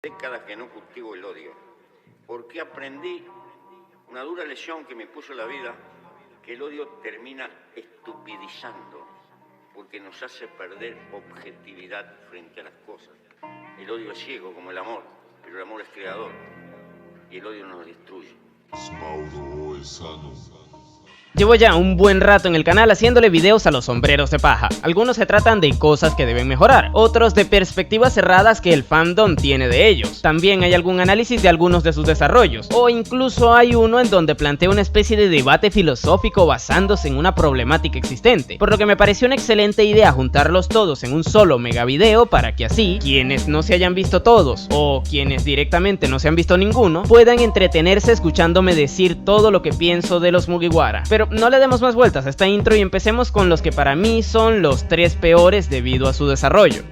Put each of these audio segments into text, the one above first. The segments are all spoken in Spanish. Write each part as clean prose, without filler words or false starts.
Décadas que no cultivo el odio, porque aprendí una dura lección que me puso la vida, que el odio termina estupidizando, porque nos hace perder objetividad frente a las cosas. El odio es ciego como el amor, pero el amor es creador, y el odio nos destruye. Mauro Esano. Llevo ya un buen rato en el canal haciéndole videos a los sombreros de paja. Algunos se tratan de cosas que deben mejorar, otros de perspectivas cerradas que el fandom tiene de ellos. También hay algún análisis de algunos de sus desarrollos, o incluso hay uno en donde plantea una especie de debate filosófico basándose en una problemática existente, por lo que me pareció una excelente idea juntarlos todos en un solo mega video para que así, quienes no se hayan visto todos, o quienes directamente no se han visto ninguno, puedan entretenerse escuchándome decir todo lo que pienso de los Mugiwara. Pero no le demos más vueltas a esta intro y empecemos con los que para mí son los 3 peores debido a su desarrollo.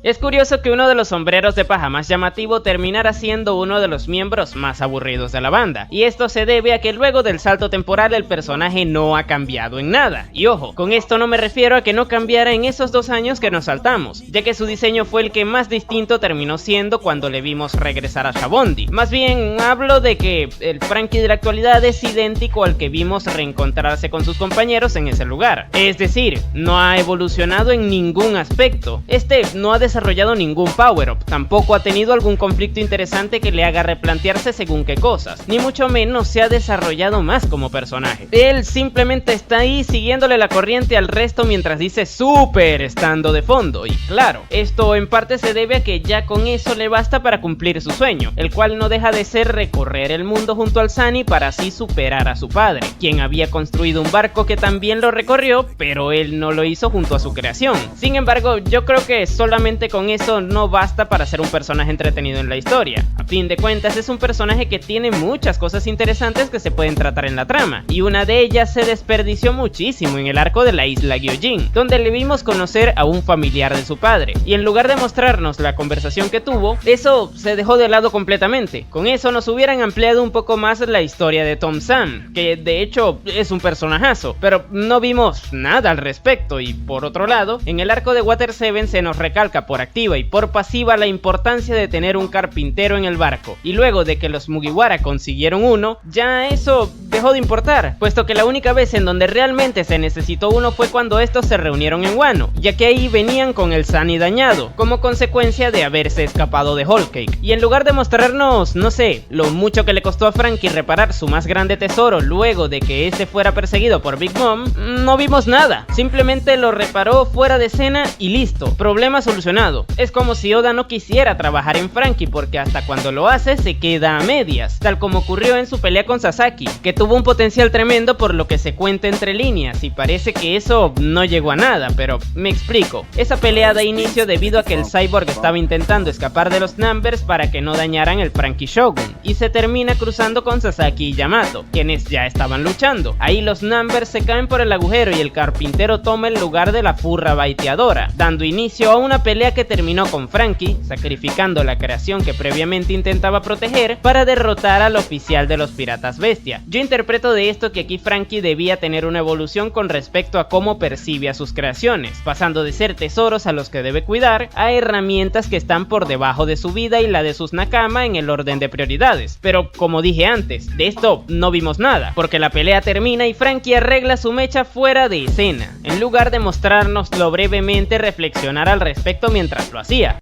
Es curioso que uno de los sombreros de paja más llamativo terminara siendo uno de los miembros más aburridos de la banda, y esto se debe a que luego del salto temporal el personaje no ha cambiado en nada. Y ojo, con esto no me refiero a que no cambiara en esos 2 años que nos saltamos, ya que su diseño fue el que más distinto terminó siendo cuando le vimos regresar a Shabondi. Más bien hablo de que el Franky de la actualidad es idéntico al que vimos reencontrarse con sus compañeros en ese lugar, es decir, no ha evolucionado en ningún aspecto. Este no ha desarrollado ningún power up, tampoco ha tenido algún conflicto interesante que le haga replantearse según qué cosas, ni mucho menos se ha desarrollado más como personaje. Él simplemente está ahí siguiéndole la corriente al resto mientras dice súper estando de fondo, y claro, esto en parte se debe a que ya con eso le basta para cumplir su sueño, el cual no deja de ser recorrer el mundo junto al Sunny para así superar a su padre, quien había construido un barco que también lo recorrió, pero él no lo hizo junto a su creación. Sin embargo, yo creo que solamente con eso no basta para ser un personaje entretenido en la historia. A fin de cuentas es un personaje que tiene muchas cosas interesantes que se pueden tratar en la trama, y una de ellas se desperdició muchísimo en el arco de la isla Gyojin, donde le vimos conocer a un familiar de su padre, y en lugar de mostrarnos la conversación que tuvo, eso se dejó de lado completamente. Con eso nos hubieran ampliado un poco más la historia de Tom Sam, que de hecho es un personajazo, pero no vimos nada al respecto. Y por otro lado, en el arco de Water 7 se nos recalca por activa y por pasiva la importancia de tener un carpintero en el barco, y luego de que los Mugiwara consiguieron uno, ya eso dejó de importar, puesto que la única vez en donde realmente se necesitó uno fue cuando estos se reunieron en Wano, ya que ahí venían con el Sunny dañado, como consecuencia de haberse escapado de Whole Cake, y en lugar de mostrarnos, no sé, lo mucho que le costó a Franky reparar su más grande tesoro luego de que este fuera perseguido por Big Mom, no vimos nada, simplemente lo reparó fuera de escena y listo, problema solucionado. Es como si Oda no quisiera trabajar en Franky porque hasta cuando lo hace se queda a medias, tal como ocurrió en su pelea con Sasaki, que tuvo un potencial tremendo por lo que se cuenta entre líneas, y parece que eso no llegó a nada, pero me explico. Esa pelea da inicio debido a que el Cyborg estaba intentando escapar de los Numbers para que no dañaran el Franky Shogun, y se termina cruzando con Sasaki y Yamato, quienes ya estaban luchando. Ahí los Numbers se caen por el agujero y el carpintero toma el lugar de la furra baiteadora, dando inicio a una pelea que terminó con Franky sacrificando la creación que previamente intentaba proteger para derrotar al oficial de los Piratas Bestia. Yo interpreto de esto que aquí Franky debía tener una evolución con respecto a cómo percibe a sus creaciones, pasando de ser tesoros a los que debe cuidar a herramientas que están por debajo de su vida y la de sus Nakama en el orden de prioridades. Pero como dije antes, de esto no vimos nada, porque la pelea termina y Franky arregla su mecha fuera de escena, en lugar de mostrárnoslo brevemente reflexionar al respecto mientras lo hacía.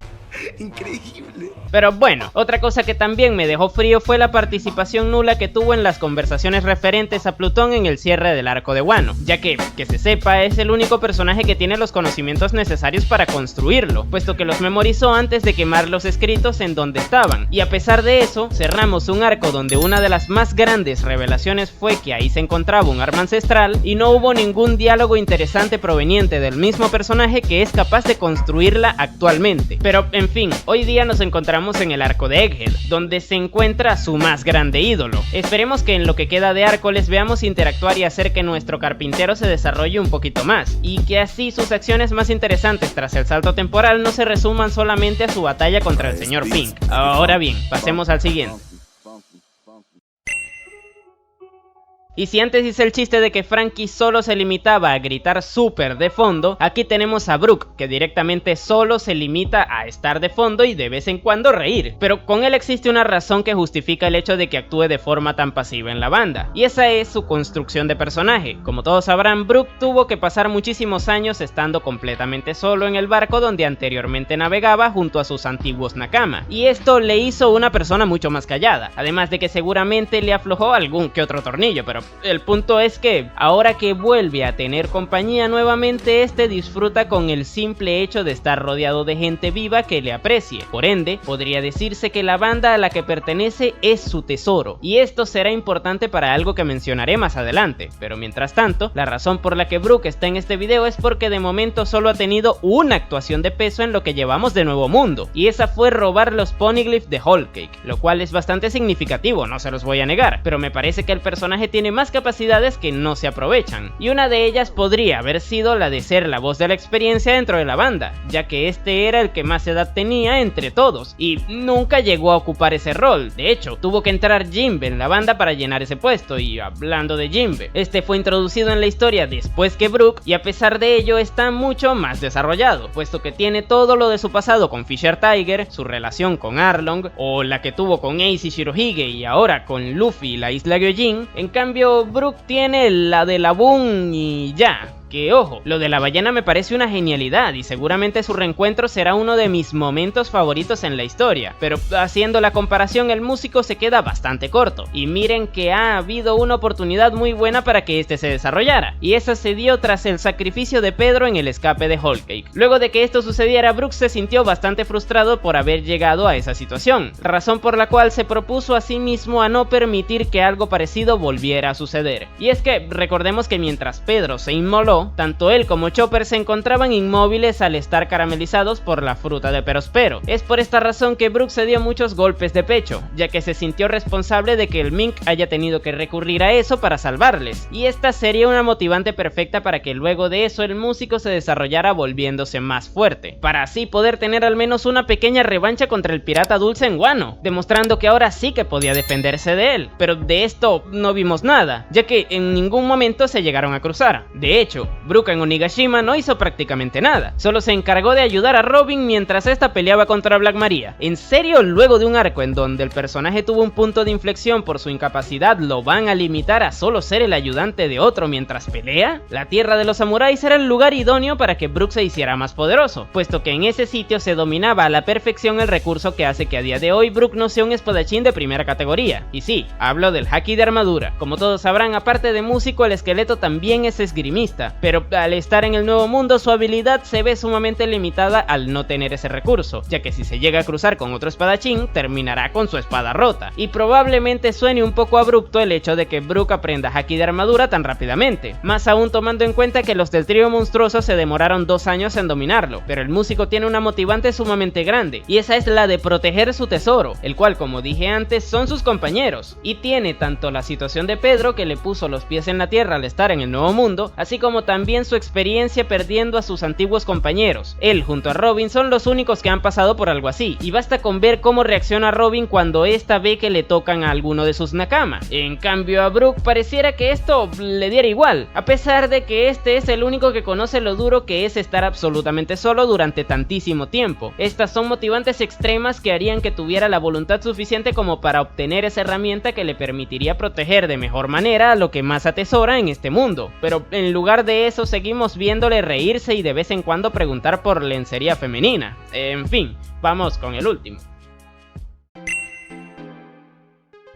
Increíble. Pero bueno, otra cosa que también me dejó frío fue la participación nula que tuvo en las conversaciones referentes a Plutón en el cierre del arco de Wano, ya que se sepa, es el único personaje que tiene los conocimientos necesarios para construirlo, puesto que los memorizó antes de quemar los escritos en donde estaban, y a pesar de eso, cerramos un arco donde una de las más grandes revelaciones fue que ahí se encontraba un arma ancestral, y no hubo ningún diálogo interesante proveniente del mismo personaje que es capaz de construirla actualmente. Pero en fin, hoy día nos encontramos en el arco de Egghead, donde se encuentra su más grande ídolo. Esperemos que en lo que queda de arco les veamos interactuar y hacer que nuestro carpintero se desarrolle un poquito más, y que así sus acciones más interesantes tras el salto temporal no se resuman solamente a su batalla contra el señor Pink. Ahora bien, pasemos al siguiente. Y si antes hice el chiste de que Franky solo se limitaba a gritar súper de fondo, aquí tenemos a Brook, que directamente solo se limita a estar de fondo y de vez en cuando reír. Pero con él existe una razón que justifica el hecho de que actúe de forma tan pasiva en la banda, y esa es su construcción de personaje. Como todos sabrán, Brook tuvo que pasar muchísimos años estando completamente solo en el barco donde anteriormente navegaba junto a sus antiguos nakama, y esto le hizo una persona mucho más callada, además de que seguramente le aflojó algún que otro tornillo, pero el punto es que ahora que vuelve a tener compañía nuevamente, disfruta con el simple hecho de estar rodeado de gente viva que le aprecie. Por ende, podría decirse que la banda a la que pertenece es su tesoro, y esto será importante para algo que mencionaré más adelante. Pero mientras tanto, la razón por la que Brook está en este video es porque de momento solo ha tenido una actuación de peso en lo que llevamos de Nuevo Mundo, y esa fue robar los Poneglyph de Whole Cake, lo cual es bastante significativo, no se los voy a negar, pero me parece que el personaje tiene más capacidades que no se aprovechan, y una de ellas podría haber sido la de ser la voz de la experiencia dentro de la banda, ya que era el que más edad tenía entre todos, y nunca llegó a ocupar ese rol. De hecho, tuvo que entrar Jinbe en la banda para llenar ese puesto, y hablando de Jinbe, fue introducido en la historia después que Brook, y a pesar de ello está mucho más desarrollado, puesto que tiene todo lo de su pasado con Fisher Tiger, su relación con Arlong, o la que tuvo con Ace y Shirohige, y ahora con Luffy y la isla Gyojin. En cambio, Brook tiene la de la Boon y ya. Que ojo, lo de la ballena me parece una genialidad y seguramente su reencuentro será uno de mis momentos favoritos en la historia, pero haciendo la comparación el músico se queda bastante corto, y miren que ha habido una oportunidad muy buena para que se desarrollara, y esa se dio tras el sacrificio de Pedro en el escape de Whole Cake. Luego de que esto sucediera, Brook se sintió bastante frustrado por haber llegado a esa situación, razón por la cual se propuso a sí mismo a no permitir que algo parecido volviera a suceder. Y es que recordemos que mientras Pedro se inmoló, tanto él como Chopper se encontraban inmóviles al estar caramelizados por la fruta de Perospero. Es por esta razón que Brook se dio muchos golpes de pecho, ya que se sintió responsable de que el Mink haya tenido que recurrir a eso para salvarles, y esta sería una motivante perfecta para que luego de eso el músico se desarrollara volviéndose más fuerte, para así poder tener al menos una pequeña revancha contra el pirata Dulce en Wano, demostrando que ahora sí que podía defenderse de él. Pero de esto no vimos nada, ya que en ningún momento se llegaron a cruzar. De hecho, Brook en Onigashima no hizo prácticamente nada, solo se encargó de ayudar a Robin mientras esta peleaba contra Black Maria. ¿En serio, luego de un arco en donde el personaje tuvo un punto de inflexión por su incapacidad, lo van a limitar a solo ser el ayudante de otro mientras pelea? La tierra de los samuráis era el lugar idóneo para que Brook se hiciera más poderoso, puesto que en ese sitio se dominaba a la perfección el recurso que hace que a día de hoy Brook no sea un espadachín de primera categoría. Y sí, hablo del haki de armadura. Como todos sabrán, aparte de músico, el esqueleto también es esgrimista, pero al estar en el Nuevo Mundo su habilidad se ve sumamente limitada al no tener ese recurso, ya que si se llega a cruzar con otro espadachín terminará con su espada rota, y probablemente suene un poco abrupto el hecho de que Brook aprenda haki de armadura tan rápidamente, más aún tomando en cuenta que los del trío monstruoso se demoraron 2 años en dominarlo, pero el músico tiene una motivante sumamente grande, y esa es la de proteger su tesoro, el cual, como dije antes, son sus compañeros, y tiene tanto la situación de Pedro, que le puso los pies en la tierra al estar en el Nuevo Mundo, así como también su experiencia perdiendo a sus antiguos compañeros. Él junto a Robin son los únicos que han pasado por algo así, y basta con ver cómo reacciona Robin cuando esta ve que le tocan a alguno de sus nakama. En cambio a Brook pareciera que esto le diera igual, a pesar de que es el único que conoce lo duro que es estar absolutamente solo durante tantísimo tiempo. Estas son motivantes extremas que harían que tuviera la voluntad suficiente como para obtener esa herramienta que le permitiría proteger de mejor manera a lo que más atesora en este mundo, pero en lugar de eso seguimos viéndole reírse y de vez en cuando preguntar por lencería femenina. En fin, vamos con el último.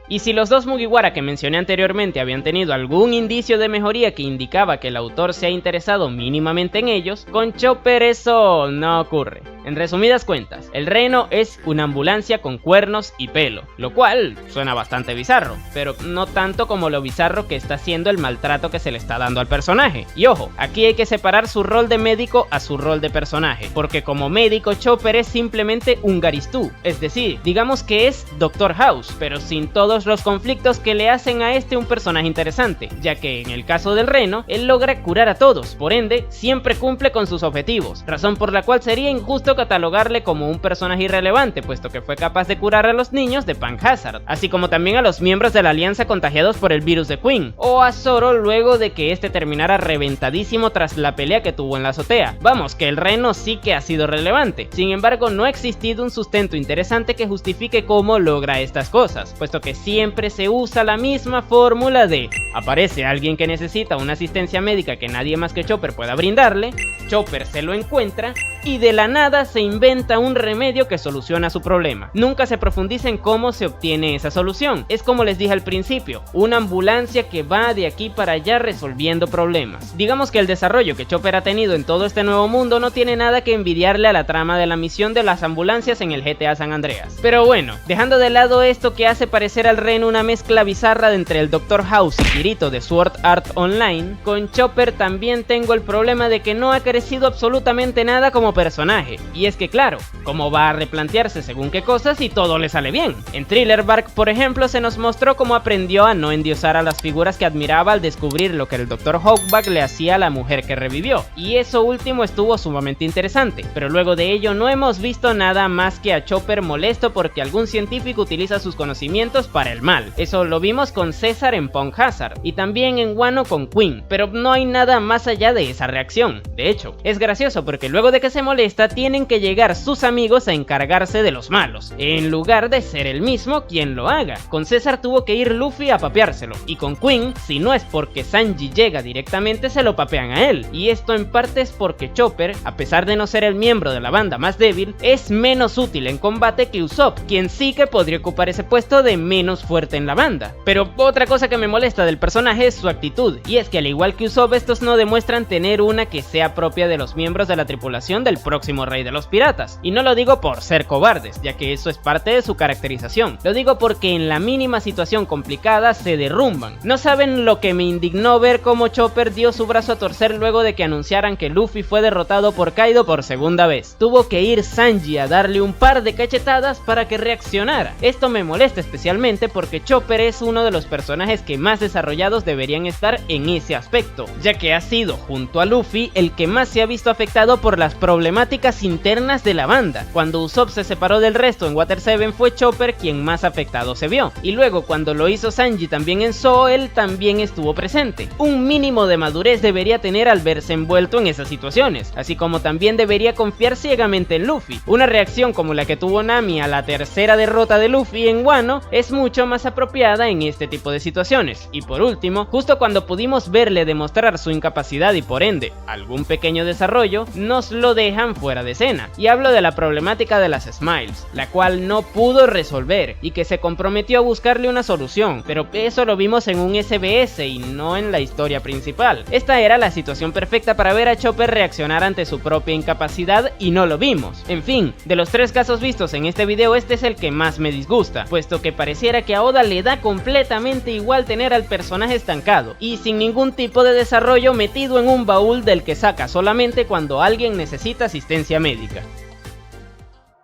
Y si los dos Mugiwara que mencioné anteriormente habían tenido algún indicio de mejoría que indicaba que el autor se ha interesado mínimamente en ellos, con Chopper eso no ocurre. En resumidas cuentas, el reno es una ambulancia con cuernos y pelo, lo cual suena bastante bizarro, pero no tanto como lo bizarro que está siendo el maltrato que se le está dando al personaje. Y ojo, aquí hay que separar su rol de médico a su rol de personaje, porque como médico Chopper es simplemente un Garistú, es decir, digamos que es Dr. House, pero sin todo todos los conflictos que le hacen a este un personaje interesante, ya que en el caso del Reno, él logra curar a todos, por ende, siempre cumple con sus objetivos, razón por la cual sería injusto catalogarle como un personaje irrelevante, puesto que fue capaz de curar a los niños de Pan Hazard, así como también a los miembros de la alianza contagiados por el virus de Queen, o a Zoro luego de que este terminara reventadísimo tras la pelea que tuvo en la azotea. Vamos, que el Reno sí que ha sido relevante, sin embargo no ha existido un sustento interesante que justifique cómo logra estas cosas, puesto que siempre se usa la misma fórmula de: aparece alguien que necesita una asistencia médica que nadie más que Chopper pueda brindarle, Chopper se lo encuentra y de la nada se inventa un remedio que soluciona su problema. Nunca se profundiza en cómo se obtiene esa solución, es como les dije al principio, una ambulancia que va de aquí para allá resolviendo problemas. Digamos que el desarrollo que Chopper ha tenido en todo este nuevo mundo no tiene nada que envidiarle a la trama de la misión de las ambulancias en el GTA San Andreas. Pero bueno, dejando de lado esto que hace parecer al Reno una mezcla bizarra de entre el Dr. House y Kirito de Sword Art Online, con Chopper también tengo el problema de que no ha crecido absolutamente nada como personaje, y es que claro, ¿cómo va a replantearse según qué cosas si todo le sale bien? En Thriller Bark, por ejemplo, se nos mostró cómo aprendió a no endiosar a las figuras que admiraba al descubrir lo que el Dr. Hawkback le hacía a la mujer que revivió, y eso último estuvo sumamente interesante, pero luego de ello no hemos visto nada más que a Chopper molesto porque algún científico utiliza sus conocimientos para el mal. Eso lo vimos con César en Punk Hazard, y también en Wano con Queen, pero no hay nada más allá de esa reacción. De hecho, es gracioso porque luego de que se molesta tienen que llegar sus amigos a encargarse de los malos, en lugar de ser él mismo quien lo haga. Con César tuvo que ir Luffy a papeárselo, y con Queen, si no es porque Sanji llega directamente, se lo papean a él, y esto en parte es porque Chopper, a pesar de no ser el miembro de la banda más débil, es menos útil en combate que Usopp, quien sí que podría ocupar ese puesto de menos fuerte en la banda. Pero otra cosa que me molesta del personaje es su actitud, y es que al igual que Usopp, estos no demuestran tener una que sea propia de los miembros de la tripulación del próximo rey de los piratas, y no lo digo por ser cobardes, ya que eso es parte de su caracterización, lo digo porque en la mínima situación complicada se derrumban. No saben lo que me indignó ver cómo Chopper dio su brazo a torcer luego de que anunciaran que Luffy fue derrotado por Kaido por segunda vez. Tuvo que ir Sanji a darle un par de cachetadas para que reaccionara. Esto me molesta especialmente porque Chopper es uno de los personajes que más desarrollados deberían estar en ese aspecto, ya que ha sido, junto a Luffy, el que más se ha visto afectado por las problemáticas internas de la banda. Cuando Usopp se separó del resto en Water 7 fue Chopper quien más afectado se vio, y luego cuando lo hizo Sanji también en Zou, él también estuvo presente. Un mínimo de madurez debería tener al verse envuelto en esas situaciones, así como también debería confiar ciegamente en Luffy. Una reacción como la que tuvo Nami a la tercera derrota de Luffy en Wano es mucho más apropiada en este tipo de situaciones. Y por último, justo cuando pudimos verle demostrar su incapacidad y por ende algún pequeño desarrollo, nos lo dejan fuera de escena. Y hablo de la problemática de las Smiles, la cual no pudo resolver y que se comprometió a buscarle una solución, pero eso lo vimos en un SBS y no en la historia principal. Esta era la situación perfecta para ver a Chopper reaccionar ante su propia incapacidad y no lo vimos. En fin, de los tres casos vistos en este video, este es el que más me disgusta, puesto que pareciera que a Oda le da completamente igual tener al personaje estancado y sin ningún tipo de desarrollo metido en un baúl del que saca solamente cuando alguien necesita asistencia médica.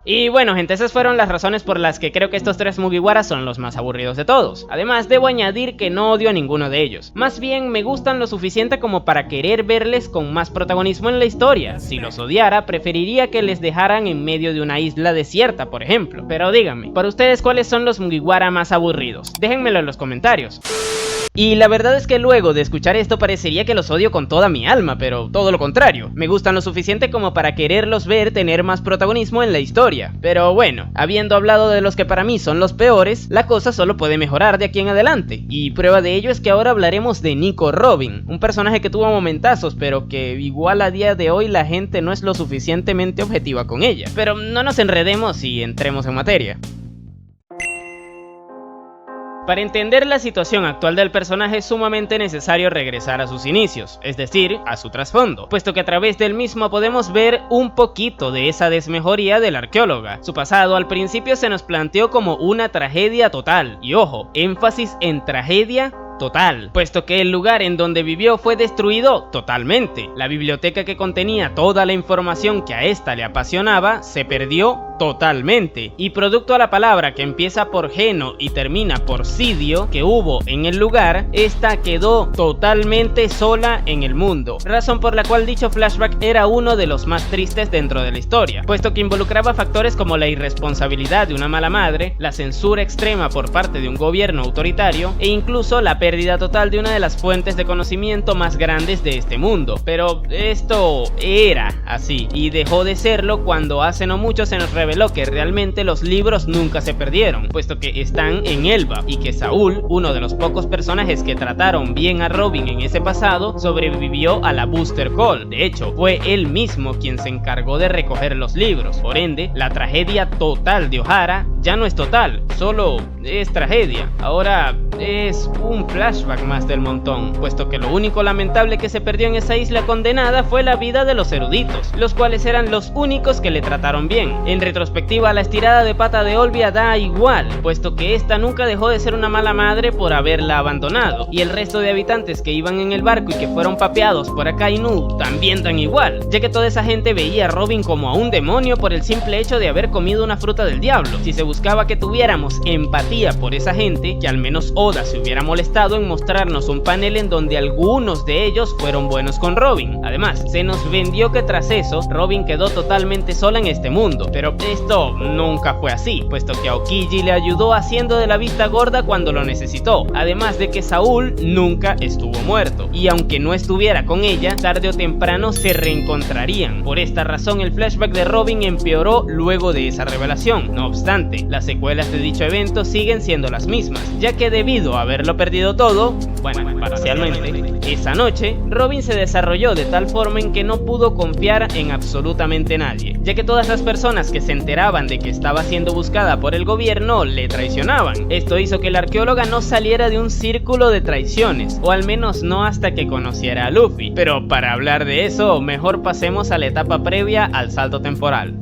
Y bueno gente, esas fueron las razones por las que creo que estos tres Mugiwara son los más aburridos de todos. Además debo añadir que no odio a ninguno de ellos, más bien me gustan lo suficiente como para querer verles con más protagonismo en la historia. Si los odiara, preferiría que les dejaran en medio de una isla desierta, por ejemplo. Pero díganme, para ustedes ¿cuáles son los Mugiwara más aburridos? Déjenmelo en los comentarios. Y la verdad es que luego de escuchar esto parecería que los odio con toda mi alma, pero todo lo contrario, me gustan lo suficiente como para quererlos ver tener más protagonismo en la historia. Pero bueno, habiendo hablado de los que para mí son los peores, la cosa solo puede mejorar de aquí en adelante, y prueba de ello es que ahora hablaremos de Nico Robin, un personaje que tuvo momentazos, pero que igual a día de hoy la gente no es lo suficientemente objetiva con ella. Pero no nos enredemos y entremos en materia. Para entender la situación actual del personaje es sumamente necesario regresar a sus inicios, es decir, a su trasfondo, puesto que a través del mismo podemos ver un poquito de esa desmejoría de la arqueóloga. Su pasado al principio se nos planteó como una tragedia total, y ojo, énfasis en tragedia total, puesto que el lugar en donde vivió fue destruido totalmente. La biblioteca que contenía toda la información que a esta le apasionaba se perdió totalmente, y producto a la palabra que empieza por geno y termina por sidio que hubo en el lugar, esta quedó totalmente sola en el mundo, razón por la cual dicho flashback era uno de los más tristes dentro de la historia, puesto que involucraba factores como la irresponsabilidad de una mala madre, la censura extrema por parte de un gobierno autoritario e incluso la pérdida total de una de las fuentes de conocimiento más grandes de este mundo. Pero esto era así y dejó de serlo cuando hace no mucho se nos reveló que realmente los libros nunca se perdieron, puesto que están en Elbaf y que Saúl, uno de los pocos personajes que trataron bien a Robin en ese pasado, sobrevivió a la Booster Call. De hecho, fue él mismo quien se encargó de recoger los libros. Por ende, la tragedia total de O'Hara ya no es total, solo es tragedia. Ahora es un flashback más del montón, puesto que lo único lamentable que se perdió en esa isla condenada fue la vida de los eruditos, los cuales eran los únicos que le trataron bien. En retrospectiva, la estirada de pata de Olvia da igual, puesto que esta nunca dejó de ser una mala madre por haberla abandonado, y el resto de habitantes que iban en el barco y que fueron papeados por Akainu también dan igual, ya que toda esa gente veía a Robin como a un demonio por el simple hecho de haber comido una fruta del diablo. Si se buscaba que tuviéramos empatía por esa gente, que al menos Oda se hubiera molestado en mostrarnos un panel en donde algunos de ellos fueron buenos con Robin. Además, se nos vendió que tras eso, Robin quedó totalmente sola en este mundo, pero esto nunca fue así, puesto que Aokiji le ayudó haciendo de la vista gorda cuando lo necesitó, además de que Saúl nunca estuvo muerto, y aunque no estuviera con ella, tarde o temprano se reencontrarían. Por esta razón el flashback de Robin empeoró luego de esa revelación. No obstante, las secuelas de dicho evento siguen siendo las mismas, ya que debido a haberlo perdido todo, bueno, parcialmente, esa noche, Robin se desarrolló de tal forma en que no pudo confiar en absolutamente nadie, ya que todas las personas que se enteraban de que estaba siendo buscada por el gobierno le traicionaban. Esto hizo que la arqueóloga no saliera de un círculo de traiciones, o al menos no hasta que conociera a Luffy. Pero para hablar de eso, mejor pasemos a la etapa previa al salto temporal.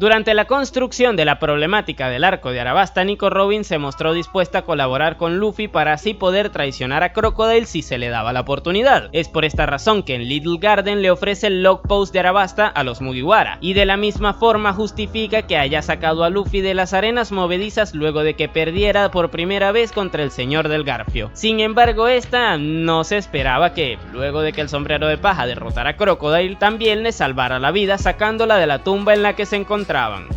Durante la construcción de la problemática del arco de Arabasta, Nico Robin se mostró dispuesta a colaborar con Luffy para así poder traicionar a Crocodile si se le daba la oportunidad. Es por esta razón que en Little Garden le ofrece el log post de Arabasta a los Mugiwara, y de la misma forma justifica que haya sacado a Luffy de las arenas movedizas luego de que perdiera por primera vez contra el Señor del Garfio. Sin embargo, esta no se esperaba que, luego de que el Sombrero de Paja derrotara a Crocodile, también le salvara la vida sacándola de la tumba en la que se encontraba.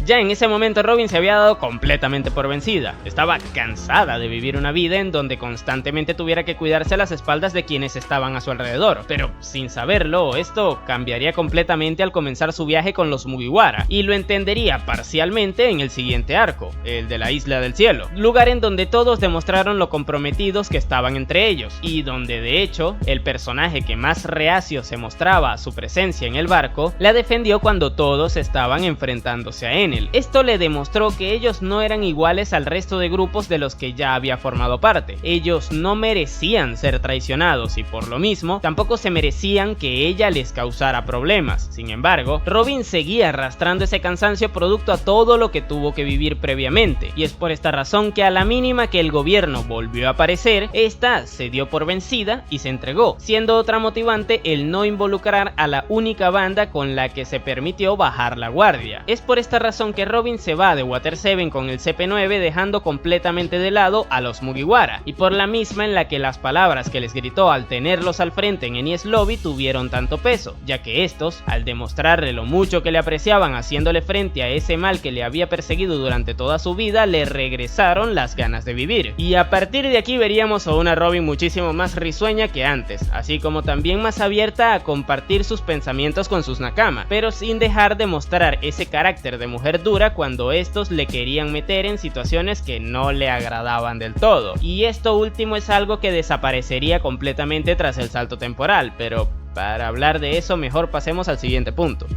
Ya en ese momento Robin se había dado completamente por vencida. Estaba cansada de vivir una vida en donde constantemente tuviera que cuidarse a las espaldas de quienes estaban a su alrededor, pero sin saberlo, esto cambiaría completamente al comenzar su viaje con los Mugiwara, y lo entendería parcialmente en el siguiente arco, el de la Isla del Cielo, lugar en donde todos demostraron lo comprometidos que estaban entre ellos, y donde de hecho el personaje que más reacio se mostraba a su presencia en el barco la defendió cuando todos estaban enfrentando a Enel. Esto le demostró que ellos no eran iguales al resto de grupos de los que ya había formado parte. Ellos no merecían ser traicionados y por lo mismo tampoco se merecían que ella les causara problemas. Sin embargo, Robin seguía arrastrando ese cansancio producto a todo lo que tuvo que vivir previamente, y es por esta razón que a la mínima que el gobierno volvió a aparecer, esta se dio por vencida y se entregó, siendo otra motivante el no involucrar a la única banda con la que se permitió bajar la guardia. Es por esta razón que Robin se va de Water 7 con el CP9 dejando completamente de lado a los Mugiwara, y por la misma en la que las palabras que les gritó al tenerlos al frente en Enies Lobby tuvieron tanto peso, ya que estos, al demostrarle lo mucho que le apreciaban haciéndole frente a ese mal que le había perseguido durante toda su vida, le regresaron las ganas de vivir. Y a partir de aquí veríamos a una Robin muchísimo más risueña que antes, así como también más abierta a compartir sus pensamientos con sus nakama, pero sin dejar de mostrar ese carácter de mujer dura cuando estos le querían meter en situaciones que no le agradaban del todo. Y esto último es algo que desaparecería completamente tras el salto temporal, pero para hablar de eso mejor pasemos al siguiente punto.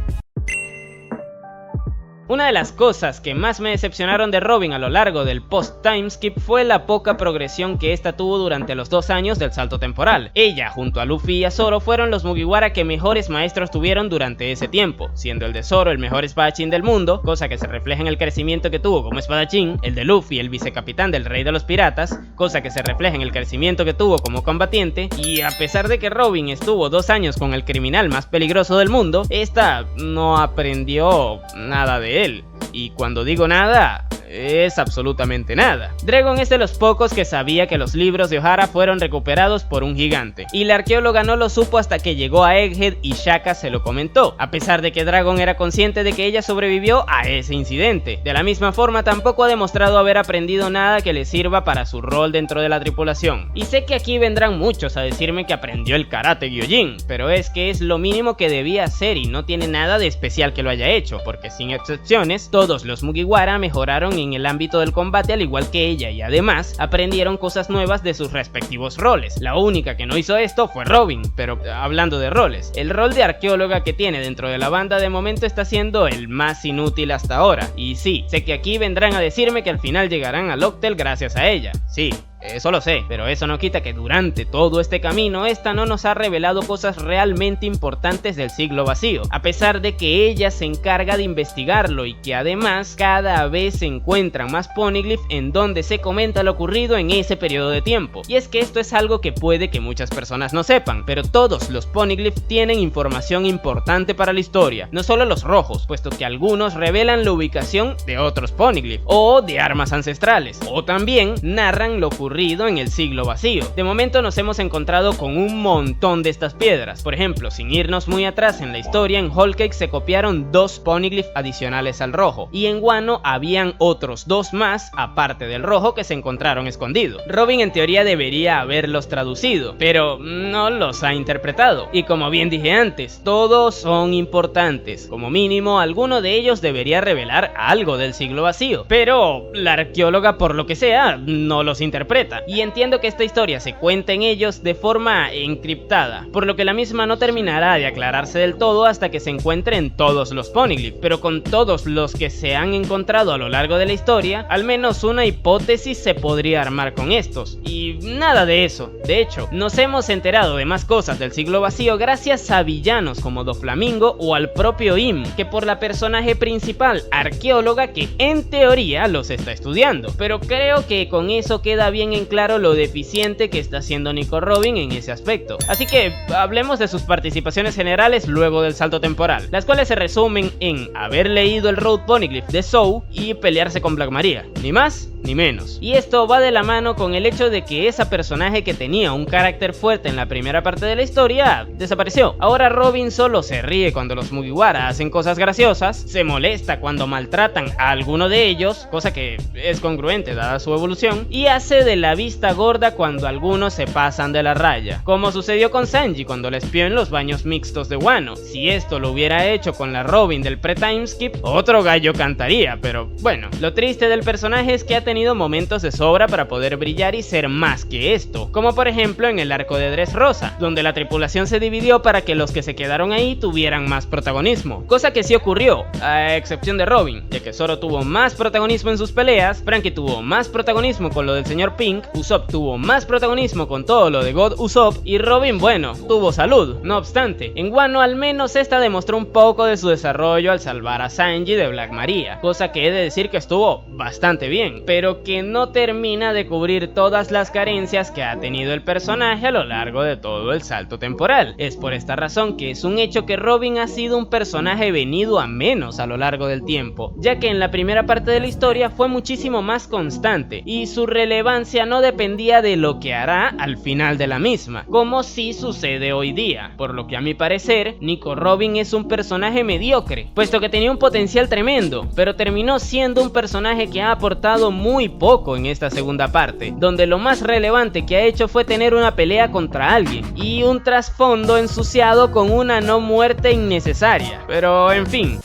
Una de las cosas que más me decepcionaron de Robin a lo largo del post-timeskip fue la poca progresión que esta tuvo durante los 2 años del salto temporal. Ella, junto a Luffy y a Zoro, fueron los Mugiwara que mejores maestros tuvieron durante ese tiempo, siendo el de Zoro el mejor espadachín del mundo, cosa que se refleja en el crecimiento que tuvo como espadachín, el de Luffy el vicecapitán del rey de los piratas, cosa que se refleja en el crecimiento que tuvo como combatiente, y a pesar de que Robin estuvo 2 años con el criminal más peligroso del mundo, esta no aprendió nada de él. Y cuando digo nada, es absolutamente nada. Dragon es de los pocos que sabía que los libros de Ohara fueron recuperados por un gigante, y la arqueóloga no lo supo hasta que llegó a Egghead y Shaka se lo comentó, a pesar de que Dragon era consciente de que ella sobrevivió a ese incidente. De la misma forma, tampoco ha demostrado haber aprendido nada que le sirva para su rol dentro de la tripulación. Y sé que aquí vendrán muchos a decirme que aprendió el karate Gyojin, pero es que es lo mínimo que debía hacer y no tiene nada de especial que lo haya hecho, porque sin excepciones, todos los Mugiwara mejoraron en el ámbito del combate al igual que ella, y además aprendieron cosas nuevas de sus respectivos roles. La única que no hizo esto fue Robin, pero hablando de roles, el rol de arqueóloga que tiene dentro de la banda de momento está siendo el más inútil hasta ahora. Y sí, sé que aquí vendrán a decirme que al final llegarán a Locktail gracias a ella. Sí, eso lo sé, pero eso no quita que durante todo este camino esta no nos ha revelado cosas realmente importantes del siglo vacío, a pesar de que ella se encarga de investigarlo y que además cada vez se encuentran más poneglyphs en donde se comenta lo ocurrido en ese periodo de tiempo. Y es que esto es algo que puede que muchas personas no sepan, pero todos los poneglyphs tienen información importante para la historia, no solo los rojos, puesto que algunos revelan la ubicación de otros poneglyphs o de armas ancestrales, o también narran lo ocurrido en el siglo vacío. De momento nos hemos encontrado con un montón de estas piedras. Por ejemplo, sin irnos muy atrás en la historia, en Whole Cake se copiaron 2 poneglyphs adicionales al rojo, y en Wano habían otros 2 más aparte del rojo que se encontraron escondidos. Robin en teoría debería haberlos traducido, pero no los ha interpretado, y como bien dije antes, todos son importantes. Como mínimo alguno de ellos debería revelar algo del siglo vacío, pero la arqueóloga por lo que sea no los interpreta. Y entiendo que esta historia se cuenta en ellos de forma encriptada, por lo que la misma no terminará de aclararse del todo hasta que se encuentren todos los poneglyphs, pero con todos los que se han encontrado a lo largo de la historia, al menos una hipótesis se podría armar con estos, y nada de eso. De hecho, nos hemos enterado de más cosas del siglo vacío gracias a villanos como Doflamingo o al propio Im, que por la personaje principal, arqueóloga, que en teoría los está estudiando, pero creo que con eso queda bien en claro lo deficiente que está haciendo Nico Robin en ese aspecto. Así que hablemos de sus participaciones generales luego del salto temporal, las cuales se resumen en haber leído el Road Poneglyph de Zou y pelearse con Black Maria, ni más ni menos. Y esto va de la mano con el hecho de que esa personaje que tenía un carácter fuerte en la primera parte de la historia desapareció. Ahora Robin solo se ríe cuando los Mugiwara hacen cosas graciosas, se molesta cuando maltratan a alguno de ellos, cosa que es congruente dada su evolución, y hace de la vista gorda cuando algunos se pasan de la raya, como sucedió con Sanji cuando le espió en los baños mixtos de Wano. Si esto lo hubiera hecho con la Robin del pre-timeskip, otro gallo cantaría, pero bueno, lo triste del personaje es que ha tenido momentos de sobra para poder brillar y ser más que esto, como por ejemplo en el arco de Dressrosa, donde la tripulación se dividió para que los que se quedaron ahí tuvieran más protagonismo, cosa que sí ocurrió, a excepción de Robin, ya que Zoro tuvo más protagonismo en sus peleas, Frankie tuvo más protagonismo con lo del señor Pink, Usopp tuvo más protagonismo con todo lo de God Usopp, y Robin, bueno, tuvo salud. No obstante, en Wano al menos esta demostró un poco de su desarrollo al salvar a Sanji de Black Maria, cosa que he de decir que estuvo bastante bien, pero que no termina de cubrir todas las carencias que ha tenido el personaje a lo largo de todo el salto temporal. Es por esta razón que es un hecho que Robin ha sido un personaje venido a menos a lo largo del tiempo, ya que en la primera parte de la historia fue muchísimo más constante y su relevancia no dependía de lo que hará al final de la misma, como sí sucede hoy día, por lo que a mi parecer Nico Robin es un personaje mediocre, puesto que tenía un potencial tremendo, pero terminó siendo un personaje que ha aportado muy poco en esta segunda parte, donde lo más relevante que ha hecho fue tener una pelea contra alguien y un trasfondo ensuciado con una no muerte innecesaria, pero en fin.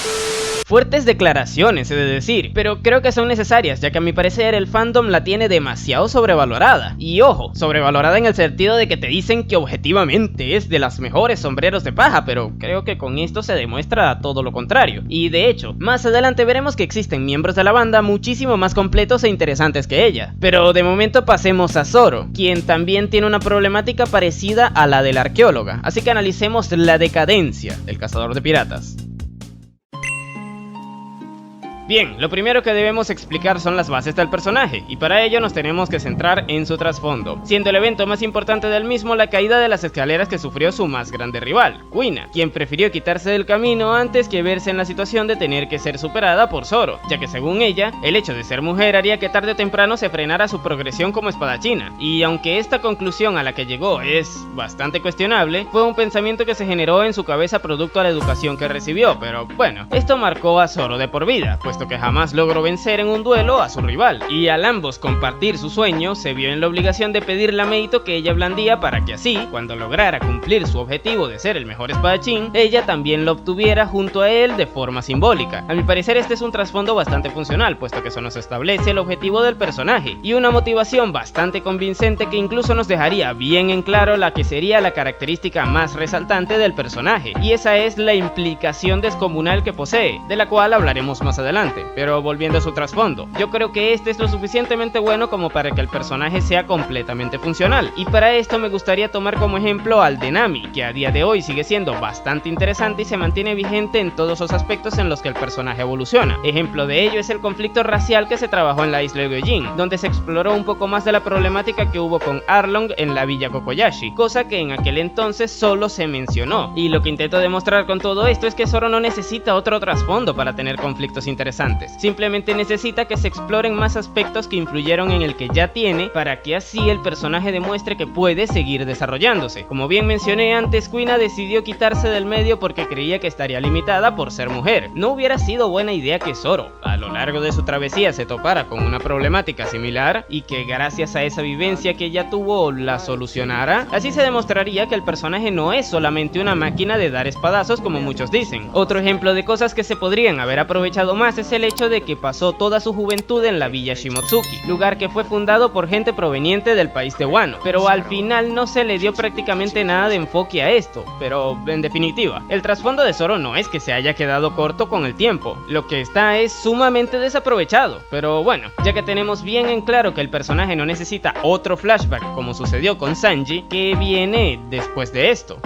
Fuertes declaraciones, he de decir, pero creo que son necesarias, ya que a mi parecer el fandom la tiene demasiado sobrevalorada. Y ojo, sobrevalorada en el sentido de que te dicen que objetivamente es de las mejores sombreros de paja, pero creo que con esto se demuestra todo lo contrario. Y de hecho, más adelante veremos que existen miembros de la banda muchísimo más completos e interesantes que ella. Pero de momento pasemos a Zoro, quien también tiene una problemática parecida a la de la arqueóloga, así que analicemos la decadencia del cazador de piratas. Bien, lo primero que debemos explicar son las bases del personaje, y para ello nos tenemos que centrar en su trasfondo, siendo el evento más importante del mismo la caída de las escaleras que sufrió su más grande rival, Kuina, quien prefirió quitarse del camino antes que verse en la situación de tener que ser superada por Zoro, ya que según ella, el hecho de ser mujer haría que tarde o temprano se frenara su progresión como espadachina, y aunque esta conclusión a la que llegó es bastante cuestionable, fue un pensamiento que se generó en su cabeza producto a la educación que recibió, pero bueno, esto marcó a Zoro de por vida, pues que jamás logró vencer en un duelo a su rival, y al ambos compartir su sueño, se vio en la obligación de pedirle a Meito que ella blandía para que así, cuando lograra cumplir su objetivo de ser el mejor espadachín, ella también lo obtuviera junto a él de forma simbólica. A mi parecer este es un trasfondo bastante funcional, puesto que eso nos establece el objetivo del personaje, y una motivación bastante convincente que incluso nos dejaría bien en claro la que sería la característica más resaltante del personaje, y esa es la implicación descomunal que posee, de la cual hablaremos más adelante. Pero volviendo a su trasfondo, yo creo que este es lo suficientemente bueno como para que el personaje sea completamente funcional, y para esto me gustaría tomar como ejemplo al de Nami, que a día de hoy sigue siendo bastante interesante y se mantiene vigente en todos los aspectos en los que el personaje evoluciona. Ejemplo de ello es el conflicto racial que se trabajó en la isla de Gyojin, donde se exploró un poco más de la problemática que hubo con Arlong en la villa Kokoyashi, cosa que en aquel entonces solo se mencionó, y lo que intento demostrar con todo esto es que Zoro no necesita otro trasfondo para tener conflictos interesantes. Simplemente necesita que se exploren más aspectos que influyeron en el que ya tiene, para que así el personaje demuestre que puede seguir desarrollándose. Como bien mencioné antes, Kuina decidió quitarse del medio porque creía que estaría limitada por ser mujer. No hubiera sido buena idea que Zoro, a lo largo de su travesía, se topara con una problemática similar y que gracias a esa vivencia que ella tuvo la solucionara. Así se demostraría que el personaje no es solamente una máquina de dar espadazos como muchos dicen. Otro ejemplo de cosas que se podrían haber aprovechado más es el hecho de que pasó toda su juventud en la villa Shimotsuki, lugar que fue fundado por gente proveniente del país de Wano, pero al final no se le dio prácticamente nada de enfoque a esto. Pero en definitiva, el trasfondo de Zoro no es que se haya quedado corto con el tiempo, lo que está es sumamente desaprovechado. Pero bueno, ya que tenemos bien en claro que el personaje no necesita otro flashback como sucedió con Sanji, ¿qué viene después de esto?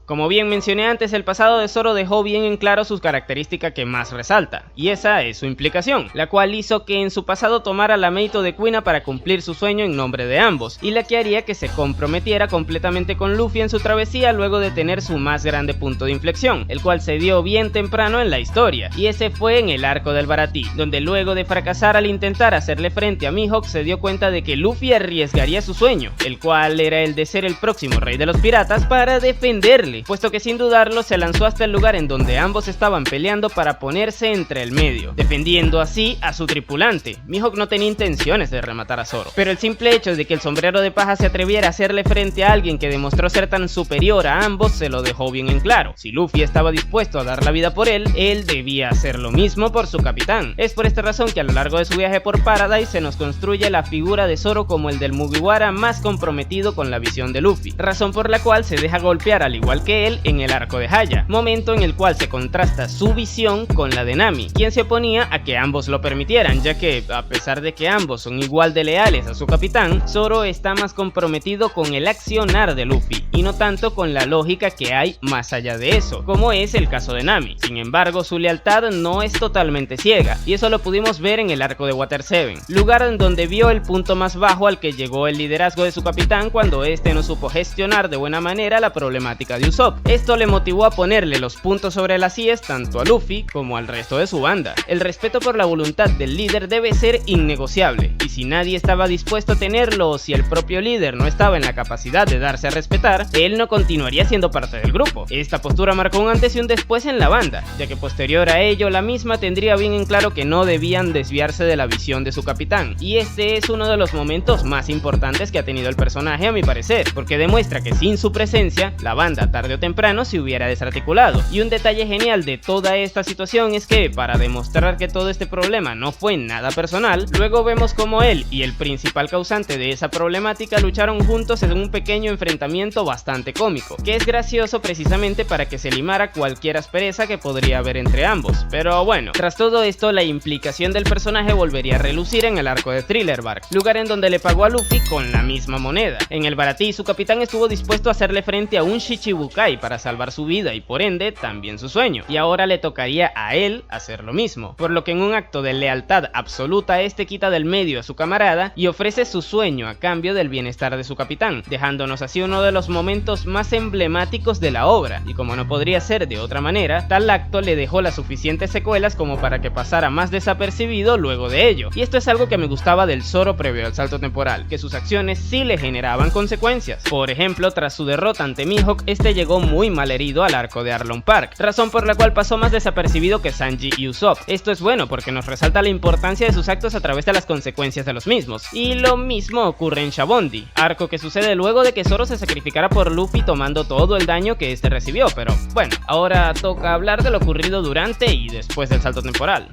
Como bien mencioné antes, el pasado de Zoro dejó bien en claro sus características que más resalta, y esa es su implicación, la cual hizo que en su pasado tomara la Meito de Kuina para cumplir su sueño en nombre de ambos, y la que haría que se comprometiera completamente con Luffy en su travesía luego de tener su más grande punto de inflexión, el cual se dio bien temprano en la historia, y ese fue en el arco del Baratie, donde luego de fracasar al intentar hacerle frente a Mihawk se dio cuenta de que Luffy arriesgaría su sueño, el cual era el de ser el próximo rey de los piratas, para defenderle, puesto que sin dudarlo se lanzó hasta el lugar en donde ambos estaban peleando para ponerse entre el medio, defendiendo así a su tripulante. Mihawk no tenía intenciones de rematar a Zoro, pero el simple hecho de que el sombrero de paja se atreviera a hacerle frente a alguien que demostró ser tan superior a ambos se lo dejó bien en claro. Si Luffy estaba dispuesto a dar la vida por él, él debía hacer lo mismo por su capitán. Es por esta razón que a lo largo de su viaje por Paradise se nos construye la figura de Zoro como el del Mugiwara más comprometido con la visión de Luffy, razón por la cual se deja golpear al igual que él en el arco de Haya, momento en el cual se contrasta su visión con la de Nami, quien se oponía a que ambos lo permitieran, ya que a pesar de que ambos son igual de leales a su capitán, Zoro está más comprometido con el accionar de Luffy y no tanto con la lógica que hay más allá de eso, como es el caso de Nami. Sin embargo, su lealtad no es totalmente ciega, y eso lo pudimos ver en el arco de Water 7, lugar en donde vio el punto más bajo al que llegó el liderazgo de su capitán cuando este no supo gestionar de buena manera la problemática de Usopp. Esto le motivó a ponerle los puntos sobre las IES tanto a Luffy como al resto de su banda. El respeto por la voluntad del líder debe ser innegociable, y si nadie estaba dispuesto a tenerlo o si el propio líder no estaba en la capacidad de darse a respetar, él no continuaría siendo parte del grupo. Esta postura marcó un antes y un después en la banda, ya que posterior a ello la misma tendría bien en claro que no debían desviarse de la visión de su capitán, y este es uno de los momentos más importantes que ha tenido el personaje a mi parecer, porque demuestra que sin su presencia, la banda tal tarde o temprano se hubiera desarticulado. Y un detalle genial de toda esta situación es que, para demostrar que todo este problema no fue nada personal, luego vemos como él y el principal causante de esa problemática lucharon juntos en un pequeño enfrentamiento bastante cómico, que es gracioso precisamente para que se limara cualquier aspereza que podría haber entre ambos. Pero bueno, tras todo esto, la implicación del personaje volvería a relucir en el arco de Thriller Bark, lugar en donde le pagó a Luffy con la misma moneda. En el Baratie, su capitán estuvo dispuesto a hacerle frente a un Shichibukai para salvar su vida y por ende también su sueño, y ahora le tocaría a él hacer lo mismo, por lo que en un acto de lealtad absoluta este quita del medio a su camarada y ofrece su sueño a cambio del bienestar de su capitán, dejándonos así uno de los momentos más emblemáticos de la obra. Y como no podría ser de otra manera, tal acto le dejó las suficientes secuelas como para que pasara más desapercibido luego de ello. Y esto es algo que me gustaba del Zoro previo al salto temporal, que sus acciones sí le generaban consecuencias. Por ejemplo, tras su derrota ante Mihawk, este llegó muy mal herido al arco de Arlong Park, razón por la cual pasó más desapercibido que Sanji y Usopp. Esto es bueno porque nos resalta la importancia de sus actos a través de las consecuencias de los mismos. Y lo mismo ocurre en Shabondi, arco que sucede luego de que Zoro se sacrificara por Luffy tomando todo el daño que este recibió, pero bueno, ahora toca hablar de lo ocurrido durante y después del salto temporal.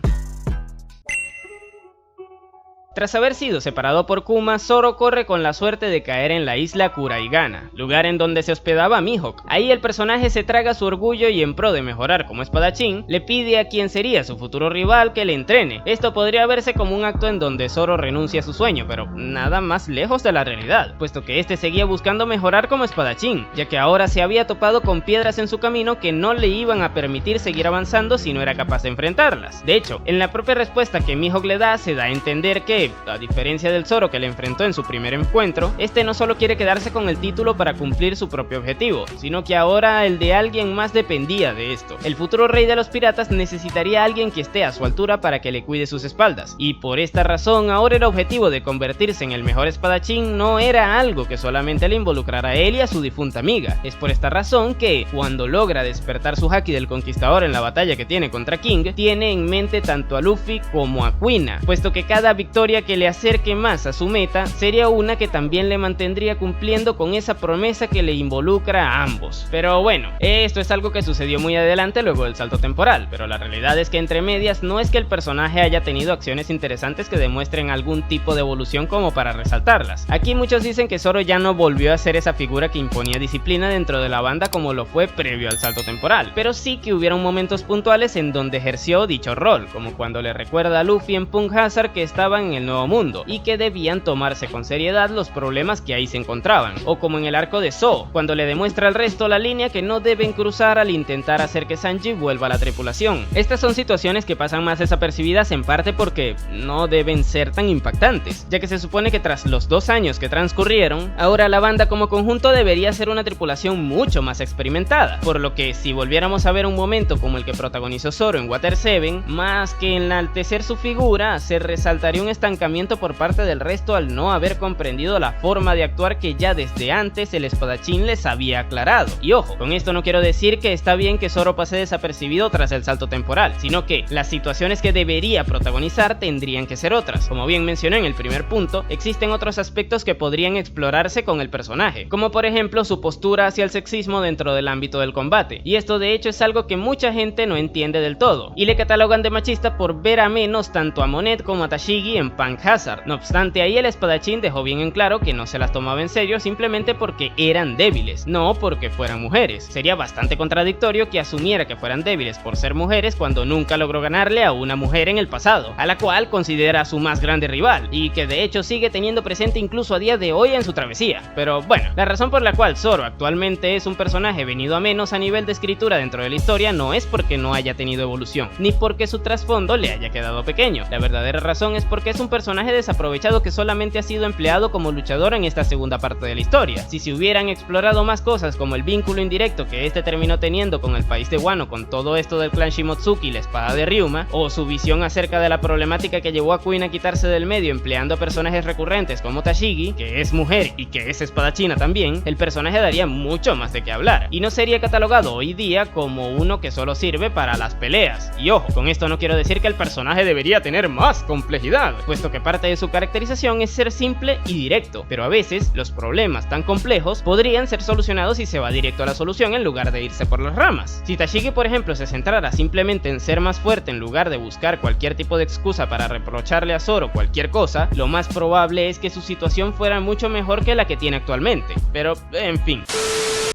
Tras haber sido separado por Kuma, Zoro corre con la suerte de caer en la isla Kuraigana, lugar en donde se hospedaba Mihawk. Ahí el personaje se traga su orgullo y en pro de mejorar como espadachín, le pide a quien sería su futuro rival que le entrene. Esto podría verse como un acto en donde Zoro renuncia a su sueño, pero nada más lejos de la realidad, puesto que este seguía buscando mejorar como espadachín, ya que ahora se había topado con piedras en su camino que no le iban a permitir seguir avanzando si no era capaz de enfrentarlas. De hecho, en la propia respuesta que Mihawk le da, se da a entender que, a diferencia del Zoro que le enfrentó en su primer encuentro, este no solo quiere quedarse con el título para cumplir su propio objetivo, sino que ahora el de alguien más dependía de esto. El futuro rey de los piratas necesitaría a alguien que esté a su altura para que le cuide sus espaldas, y por esta razón ahora el objetivo de convertirse en el mejor espadachín no era algo que solamente le involucrara a él y a su difunta amiga. Es por esta razón que, cuando logra despertar su haki del conquistador en la batalla que tiene contra King, tiene en mente tanto a Luffy como a Kuina, puesto que cada victoria que le acerque más a su meta sería una que también le mantendría cumpliendo con esa promesa que le involucra a ambos. Pero bueno, esto es algo que sucedió muy adelante luego del salto temporal, pero la realidad es que entre medias no es que el personaje haya tenido acciones interesantes que demuestren algún tipo de evolución como para resaltarlas. Aquí muchos dicen que Zoro ya no volvió a ser esa figura que imponía disciplina dentro de la banda como lo fue previo al salto temporal, pero sí que hubieron momentos puntuales en donde ejerció dicho rol, como cuando le recuerda a Luffy en Punk Hazard que estaban en el nuevo mundo y que debían tomarse con seriedad los problemas que ahí se encontraban, o como en el arco de Zou, cuando le demuestra al resto la línea que no deben cruzar al intentar hacer que Sanji vuelva a la tripulación. Estas son situaciones que pasan más desapercibidas en parte porque no deben ser tan impactantes, ya que se supone que tras los 2 años que transcurrieron, ahora la banda como conjunto debería ser una tripulación mucho más experimentada, por lo que si volviéramos a ver un momento como el que protagonizó Zoro en Water 7, más que enaltecer su figura, se resaltaría un estancamiento por parte del resto al no haber comprendido la forma de actuar que ya desde antes el espadachín les había aclarado. Y ojo, con esto no quiero decir que está bien que Zoro pase desapercibido tras el salto temporal, sino que las situaciones que debería protagonizar tendrían que ser otras. Como bien mencioné en el primer punto, existen otros aspectos que podrían explorarse con el personaje, como por ejemplo su postura hacia el sexismo dentro del ámbito del combate, y esto de hecho es algo que mucha gente no entiende del todo, y le catalogan de machista por ver a menos tanto a Monet como a Tashigi en Punk Hazard. No obstante, ahí el espadachín dejó bien en claro que no se las tomaba en serio simplemente porque eran débiles, no porque fueran mujeres. Sería bastante contradictorio que asumiera que fueran débiles por ser mujeres cuando nunca logró ganarle a una mujer en el pasado, a la cual considera su más grande rival, y que de hecho sigue teniendo presente incluso a día de hoy en su travesía. Pero bueno, la razón por la cual Zoro actualmente es un personaje venido a menos a nivel de escritura dentro de la historia no es porque no haya tenido evolución, ni porque su trasfondo le haya quedado pequeño. La verdadera razón es porque es un personaje desaprovechado que solamente ha sido empleado como luchador en esta segunda parte de la historia. Si se hubieran explorado más cosas como el vínculo indirecto que este terminó teniendo con el país de Wano con todo esto del clan Shimotsuki y la espada de Ryuma, o su visión acerca de la problemática que llevó a Queen a quitarse del medio empleando personajes recurrentes como Tashigi, que es mujer y que es espadachina también, el personaje daría mucho más de qué hablar, y no sería catalogado hoy día como uno que solo sirve para las peleas. Y ojo, con esto no quiero decir que el personaje debería tener más complejidad, pues puesto que parte de su caracterización es ser simple y directo, pero a veces los problemas tan complejos podrían ser solucionados si se va directo a la solución en lugar de irse por las ramas. Si Tashigi, por ejemplo, se centrara simplemente en ser más fuerte en lugar de buscar cualquier tipo de excusa para reprocharle a Zoro cualquier cosa, lo más probable es que su situación fuera mucho mejor que la que tiene actualmente. Pero, en fin.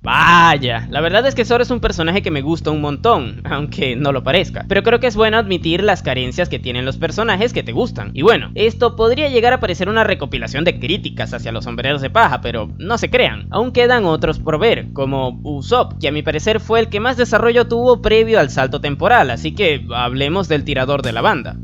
Vaya, la verdad es que Zoro es un personaje que me gusta un montón, aunque no lo parezca, pero creo que es bueno admitir las carencias que tienen los personajes que te gustan. Y bueno, esto podría llegar a parecer una recopilación de críticas hacia los sombreros de paja, pero no se crean, aún quedan otros por ver, como Usopp, que a mi parecer fue el que más desarrollo tuvo previo al salto temporal, así que hablemos del tirador de la banda.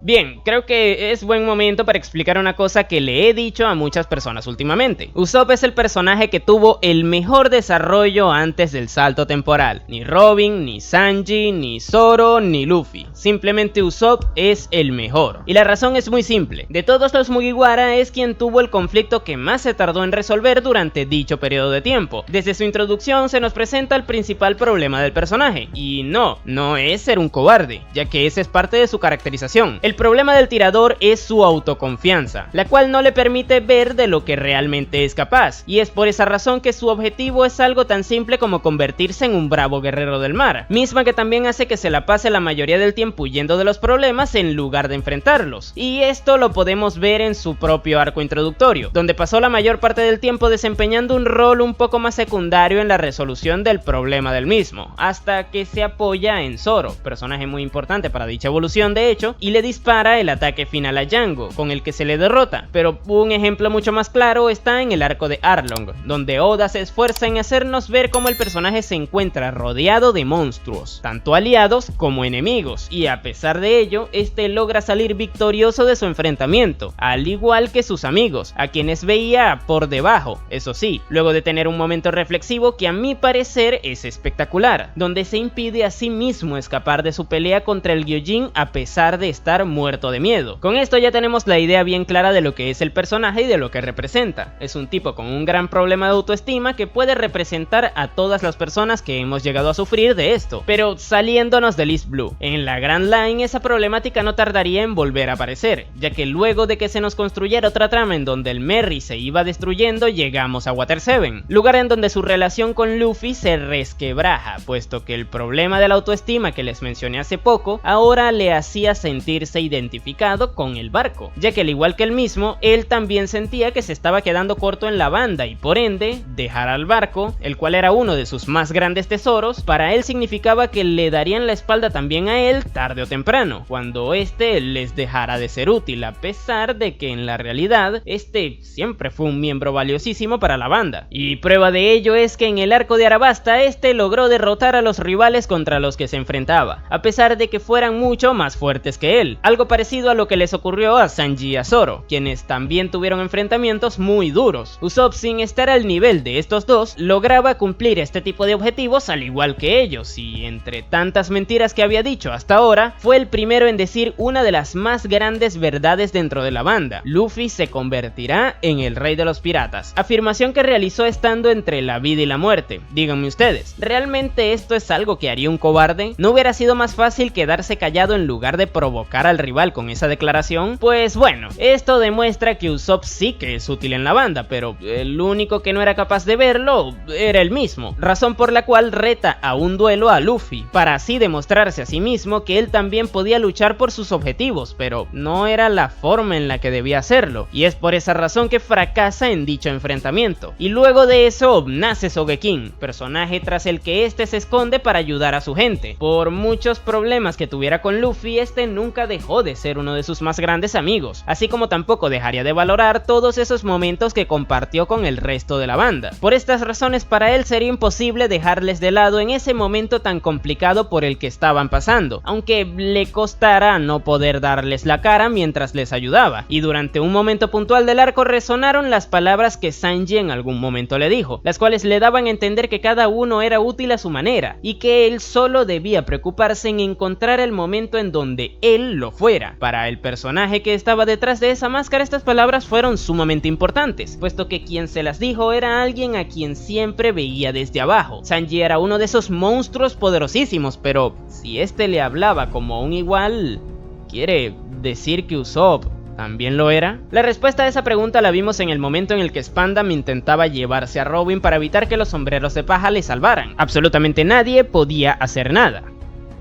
Bien, creo que es buen momento para explicar una cosa que le he dicho a muchas personas últimamente. Usopp es el personaje que tuvo el mejor desarrollo antes del salto temporal. Ni Robin, ni Sanji, ni Zoro, ni Luffy. Simplemente Usopp es el mejor. Y la razón es muy simple. De todos los Mugiwara es quien tuvo el conflicto que más se tardó en resolver durante dicho periodo de tiempo. Desde su introducción se nos presenta el principal problema del personaje. Y no es ser un cobarde, ya que esa es parte de su caracterización. El problema del tirador es su autoconfianza, la cual no le permite ver de lo que realmente es capaz, y es por esa razón que su objetivo es algo tan simple como convertirse en un bravo guerrero del mar, misma que también hace que se la pase la mayoría del tiempo huyendo de los problemas en lugar de enfrentarlos, y esto lo podemos ver en su propio arco introductorio, donde pasó la mayor parte del tiempo desempeñando un rol un poco más secundario en la resolución del problema del mismo, hasta que se apoya en Zoro, personaje muy importante para dicha evolución de hecho, y le dispara el ataque final a Django, con el que se le derrota, pero un ejemplo mucho más claro está en el arco de Arlong, donde Oda se esfuerza en hacernos ver cómo el personaje se encuentra rodeado de monstruos, tanto aliados como enemigos, y a pesar de ello, este logra salir victorioso de su enfrentamiento, al igual que sus amigos, a quienes veía por debajo, eso sí, luego de tener un momento reflexivo que a mi parecer es espectacular, donde se impide a sí mismo escapar de su pelea contra el Gyojin a pesar de estar muerto de miedo. Con esto ya tenemos la idea bien clara de lo que es el personaje y de lo que representa. Es un tipo con un gran problema de autoestima que puede representar a todas las personas que hemos llegado a sufrir de esto. Pero saliéndonos del East Blue, en la Grand Line esa problemática no tardaría en volver a aparecer, ya que luego de que se nos construyera otra trama en donde el Merry se iba destruyendo, llegamos a Water 7, lugar en donde su relación con Luffy se resquebraja, puesto que el problema de la autoestima que les mencioné hace poco, ahora le hacía sentirse identificado con el barco, ya que al igual que él mismo, él también sentía que se estaba quedando corto en la banda y por ende, dejar al barco, el cual era uno de sus más grandes tesoros, para él significaba que le darían la espalda también a él tarde o temprano, cuando este les dejara de ser útil, a pesar de que en la realidad, este siempre fue un miembro valiosísimo para la banda. Y prueba de ello es que en el arco de Arabasta, este logró derrotar a los rivales contra los que se enfrentaba, a pesar de que fueran mucho más fuertes que él, algo parecido a lo que les ocurrió a Sanji y a Zoro, quienes también tuvieron enfrentamientos muy duros. Usopp, sin estar al nivel de estos dos, lograba cumplir este tipo de objetivos al igual que ellos, y entre tantas mentiras que había dicho hasta ahora, fue el primero en decir una de las más grandes verdades dentro de la banda: Luffy se convertirá en el rey de los piratas, afirmación que realizó estando entre la vida y la muerte. Díganme ustedes, ¿realmente esto es algo que haría un cobarde? ¿No hubiera sido más fácil quedarse callado en lugar de provocar al rival con esa declaración? Pues bueno, esto demuestra que Usopp sí que es útil en la banda, pero el único que no era capaz de verlo era él mismo, razón por la cual reta a un duelo a Luffy, para así demostrarse a sí mismo que él también podía luchar por sus objetivos, pero no era la forma en la que debía hacerlo, y es por esa razón que fracasa en dicho enfrentamiento. Y luego de eso nace Sogeking, personaje tras el que este se esconde para ayudar a su gente. Por muchos problemas que tuviera con Luffy, este nunca dejó de ser uno de sus más grandes amigos, así como tampoco dejaría de valorar todos esos momentos que compartió con el resto de la banda. Por estas razones, para él sería imposible dejarles de lado en ese momento tan complicado por el que estaban pasando, aunque le costara no poder darles la cara mientras les ayudaba. Y durante un momento puntual del arco resonaron las palabras que Sanji en algún momento le dijo, las cuales le daban a entender que cada uno era útil a su manera, y que él solo debía preocuparse en encontrar el momento en donde él lo fuera. Para el personaje que estaba detrás de esa máscara, estas palabras fueron sumamente importantes, puesto que quien se las dijo era alguien a quien siempre veía desde abajo. Sanji era uno de esos monstruos poderosísimos, pero si este le hablaba como un igual, ¿quiere decir que Usopp también lo era? La respuesta a esa pregunta la vimos en el momento en el que Spandam intentaba llevarse a Robin para evitar que los sombreros de paja le salvaran. Absolutamente nadie podía hacer nada.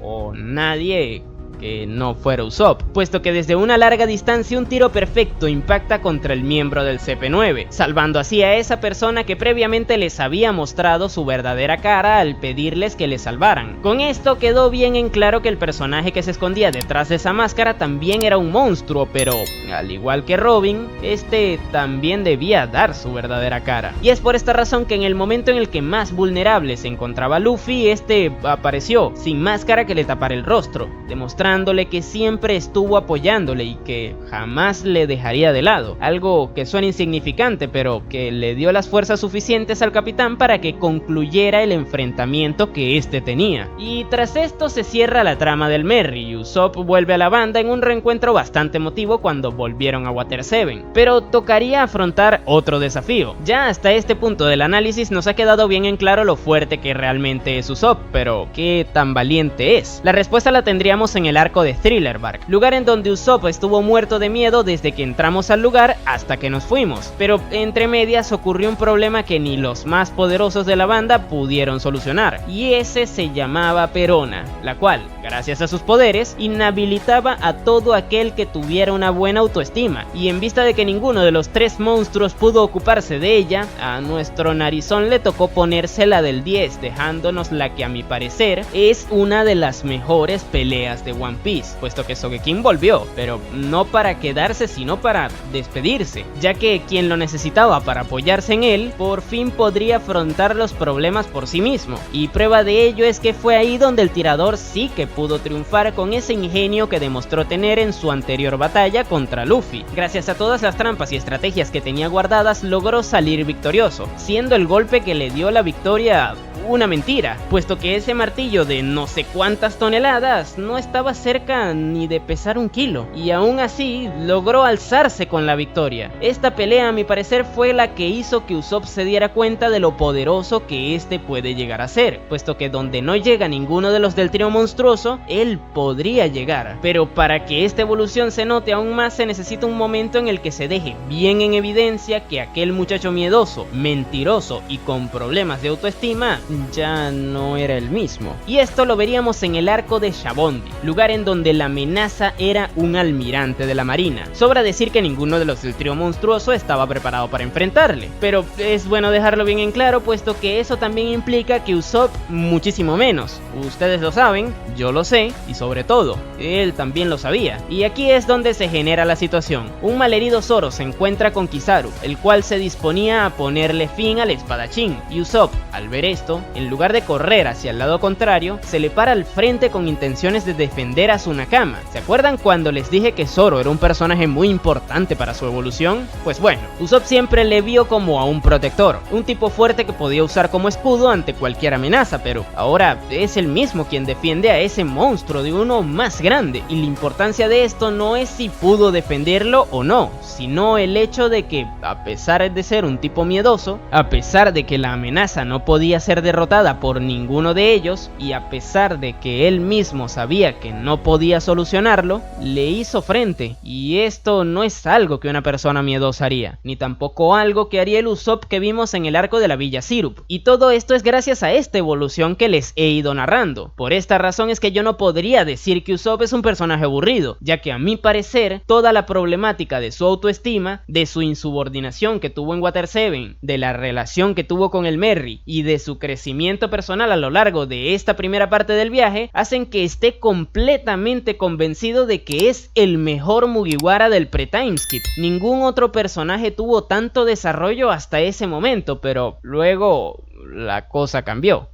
O nadie que no fuera Usopp, puesto que desde una larga distancia un tiro perfecto impacta contra el miembro del CP9, salvando así a esa persona que previamente les había mostrado su verdadera cara al pedirles que le salvaran. Con esto quedó bien en claro que el personaje que se escondía detrás de esa máscara también era un monstruo, pero al igual que Robin, este también debía dar su verdadera cara. Y es por esta razón que en el momento en el que más vulnerable se encontraba Luffy, este apareció sin máscara que le tapara el rostro, demostrándole que siempre estuvo apoyándole y que jamás le dejaría de lado, algo que suena insignificante pero que le dio las fuerzas suficientes al capitán para que concluyera el enfrentamiento que este tenía. Y tras esto se cierra la trama del Merry y Usopp vuelve a la banda en un reencuentro bastante emotivo cuando volvieron a Water 7, pero tocaría afrontar otro desafío. Ya hasta este punto del análisis nos ha quedado bien en claro lo fuerte que realmente es Usopp, pero ¿qué tan valiente es? La respuesta la tendríamos en el arco de Thriller Bark, lugar en donde Usopp estuvo muerto de miedo desde que entramos al lugar hasta que nos fuimos, pero entre medias ocurrió un problema que ni los más poderosos de la banda pudieron solucionar, y ese se llamaba Perona, la cual, gracias a sus poderes, inhabilitaba a todo aquel que tuviera una buena autoestima, y en vista de que ninguno de los tres monstruos pudo ocuparse de ella, a nuestro narizón le tocó ponérsela del 10, dejándonos la que a mi parecer es una de las mejores peleas de One Piece, puesto que Sogeking volvió, pero no para quedarse sino para despedirse, ya que quien lo necesitaba para apoyarse en él, por fin podría afrontar los problemas por sí mismo, y prueba de ello es que fue ahí donde el tirador sí que pudo triunfar con ese ingenio que demostró tener en su anterior batalla contra Luffy. Gracias a todas las trampas y estrategias que tenía guardadas, logró salir victorioso, siendo el golpe que le dio la victoria una mentira, puesto que ese martillo de no sé cuántas toneladas no estaba cerca ni de pesar 1 kilo, y aún así logró alzarse con la victoria. Esta pelea a mi parecer fue la que hizo que Usopp se diera cuenta de lo poderoso que este puede llegar a ser, puesto que donde no llega ninguno de los del trío monstruoso, él podría llegar, pero para que esta evolución se note aún más se necesita un momento en el que se deje bien en evidencia que aquel muchacho miedoso, mentiroso y con problemas de autoestima ya no era el mismo. Y esto lo veríamos en el arco de Shabondi, lugar en donde la amenaza era un almirante de la marina. Sobra decir que ninguno de los del trío monstruoso estaba preparado para enfrentarle, pero es bueno dejarlo bien en claro, puesto que eso también implica que Usopp muchísimo menos. Ustedes lo saben, yo lo sé, y sobre todo, él también lo sabía. Y aquí es donde se genera la situación. Un malherido Zoro se encuentra con Kizaru, el cual se disponía a ponerle fin al espadachín, y Usopp, al ver esto, en lugar de correr hacia el lado contrario, se le para al frente con intenciones de defender a su Nakama. ¿Se acuerdan cuando les dije que Zoro era un personaje muy importante para su evolución? Pues bueno, Usopp siempre le vio como a un protector, un tipo fuerte que podía usar como escudo ante cualquier amenaza, pero ahora es el mismo quien defiende a ese monstruo de uno más grande, y la importancia de esto no es si pudo defenderlo o no, sino el hecho de que, a pesar de ser un tipo miedoso, a pesar de que la amenaza no podía ser derrotada por ninguno de ellos, y a pesar de que él mismo sabía que no podía solucionarlo, le hizo frente, y esto no es algo que una persona miedosa haría, ni tampoco algo que haría el Usopp que vimos en el arco de la Villa Syrup, y todo esto es gracias a esta evolución que les he ido narrando. Por esta razón es que yo no podría decir que Usopp es un personaje aburrido, ya que a mi parecer toda la problemática de su autoestima, de su insubordinación que tuvo en Water 7, de la relación que tuvo con el Merry y de su crecimiento personal a lo largo de esta primera parte del viaje, hacen que esté completamente convencido de que es el mejor Mugiwara del pre-timeskip. Ningún otro personaje tuvo tanto desarrollo hasta ese momento, pero luego la cosa cambió.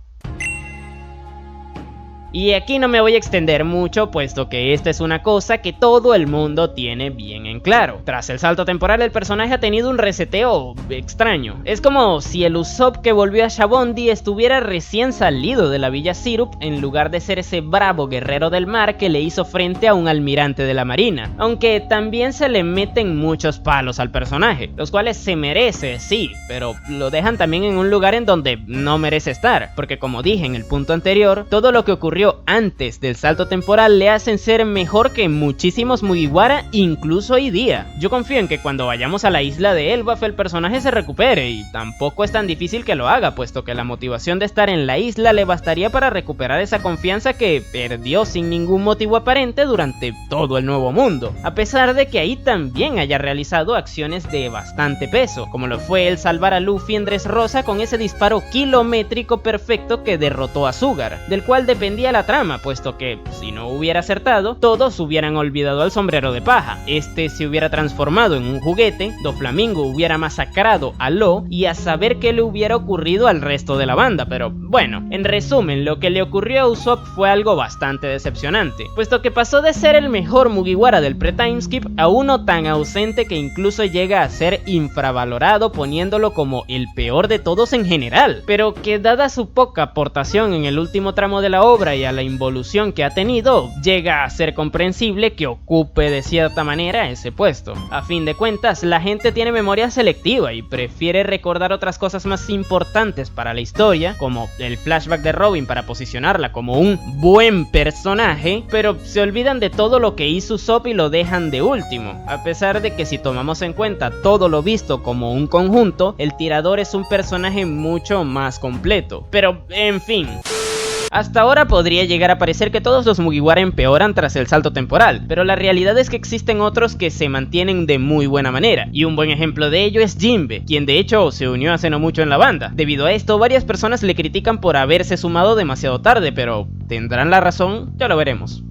Y aquí no me voy a extender mucho, puesto que esta es una cosa que todo el mundo tiene bien en claro. Tras el salto temporal, el personaje ha tenido un reseteo extraño. Es como si el Usopp que volvió a Shabondi estuviera recién salido de la Villa Syrup, en lugar de ser ese bravo guerrero del mar que le hizo frente a un almirante de la marina. Aunque también se le meten muchos palos al personaje, los cuales se merece, sí, pero lo dejan también en un lugar en donde no merece estar, porque como dije en el punto anterior, todo lo que ocurrió ocurrió antes del salto temporal le hacen ser mejor que muchísimos Mugiwara incluso hoy día. Yo confío en que cuando vayamos a la isla de Elbaf el personaje se recupere, y tampoco es tan difícil que lo haga, puesto que la motivación de estar en la isla le bastaría para recuperar esa confianza que perdió sin ningún motivo aparente durante todo el Nuevo Mundo, a pesar de que ahí también haya realizado acciones de bastante peso, como lo fue el salvar a Luffy en Dressrosa con ese disparo kilométrico perfecto que derrotó a Sugar, del cual dependía la trama, puesto que si no hubiera acertado, todos hubieran olvidado al sombrero de paja, este se hubiera transformado en un juguete, Doflamingo hubiera masacrado a Law y a saber qué le hubiera ocurrido al resto de la banda. Pero bueno, en resumen, lo que le ocurrió a Usopp fue algo bastante decepcionante, puesto que pasó de ser el mejor Mugiwara del pre-timeskip a uno tan ausente que incluso llega a ser infravalorado, poniéndolo como el peor de todos en general, pero que dada su poca aportación en el último tramo de la obra y a la involución que ha tenido, llega a ser comprensible que ocupe de cierta manera ese puesto. A fin de cuentas, la gente tiene memoria selectiva y prefiere recordar otras cosas más importantes para la historia, como el flashback de Robin para posicionarla como un buen personaje, pero se olvidan de todo lo que hizo Usopp y lo dejan de último, a pesar de que si tomamos en cuenta todo lo visto como un conjunto, el tirador es un personaje mucho más completo. Pero en fin, hasta ahora podría llegar a parecer que todos los Mugiwara empeoran tras el salto temporal, pero la realidad es que existen otros que se mantienen de muy buena manera, y un buen ejemplo de ello es Jinbe, quien de hecho se unió hace no mucho en la banda. Debido a esto, varias personas le critican por haberse sumado demasiado tarde, pero ¿tendrán la razón? Ya lo veremos.